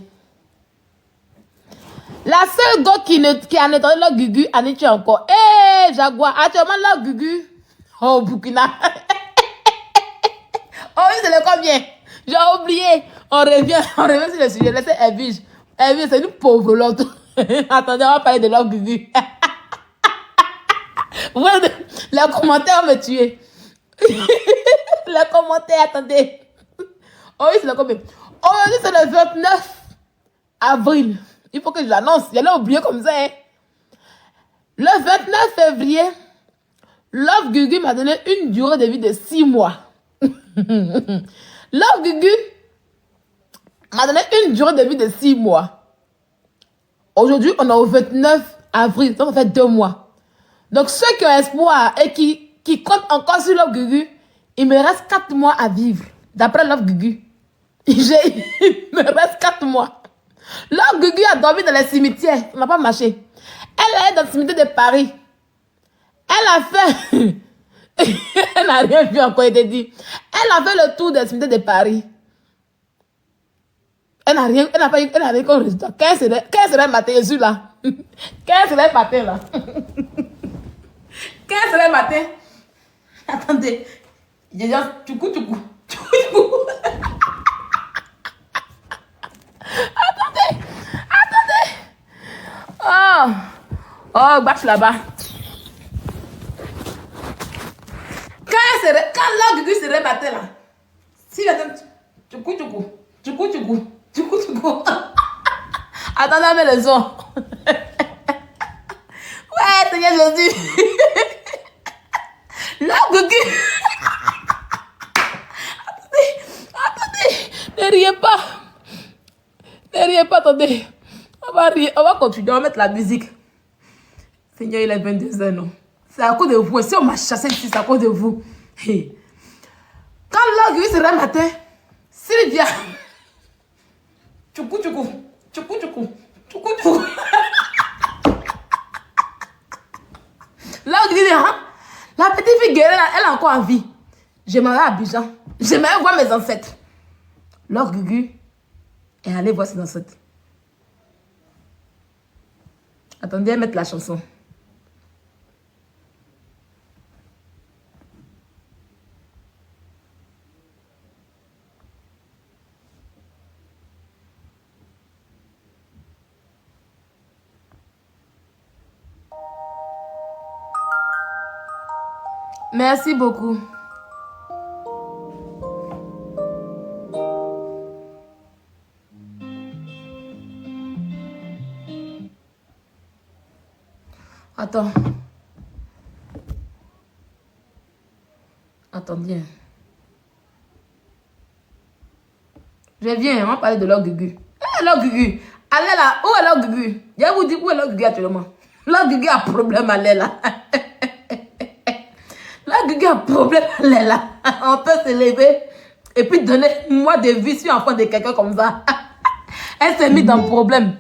La seule go qui a nettoyé leur gugu, Annie, tu es encore. Hé, Jaguar, actuellement leur gugu. Oh, Burkina. Oh, oui, c'est le combien? J'ai oublié. On revient sur le sujet. Laissez Evige. Evige, c'est une pauvre l'autre. Attendez, on va parler de leur gugu. Les commentaires vont me tuer. Les commentaires, attendez. Oh, oui, c'est le combien? Aujourd'hui, c'est le 29 avril. Il faut que je l'annonce. J'allais oublier comme ça. Hein. Le 29 février, Love Gugu m'a donné une durée de vie de 6 mois. Love Gugu m'a donné une durée de vie de 6 mois. Aujourd'hui, on est au 29 avril. Donc, ça fait 2 mois. Donc, ceux qui ont espoir et qui comptent encore sur Love Gugu, il me reste 4 mois à vivre. D'après Love Gugu. Il me reste 4 mois. Love Gugu a dormi dans les cimetières. Ça n'a pas marché. Elle est dans le cimetière de Paris. Elle a fait Elle n'a rien vu encore, été dit. Elle a fait le tour des cimetières de Paris. Elle n'a rien comme résultat. 15 heures matin, je suis là. 15 heures matin, là. 15 heures matin. Attendez. Je dis, tchoukou. Attendez. Oh, bâche là-bas. Quand l'orgue serait matin là, si la dame, tchoukou. Attendez, mais le son. Ouais, Seigneur Jésus. L'orgue. Attendez. Ne riez pas, attendez. On va continuer, on va mettre la musique. Seigneur, il est 22h, non? C'est à cause de vous. Si on m'a chassé ici, c'est à cause de vous. Hey. Quand l'orgue sera matin, s'il vient, tchoukou. L'orgue dit, hein? La petite fille guérie, elle est encore en vie. J'aimerais à Abidjan. J'aimerais voir mes ancêtres. L'orgue est allé voir ses ancêtres. Attendez, mettre la chanson. Merci beaucoup. Attends. Attendez. Je viens, on va parler de l'orgue. L'orgue. Allez là, où est l'orgue? Je vais vous dire où est l'orgue actuellement. L'orgue a problème, allez là. L'orgue a problème, allez là. On peut se lever et puis donner moi des vies sur l'enfant de quelqu'un comme ça. Elle s'est mise dans le problème.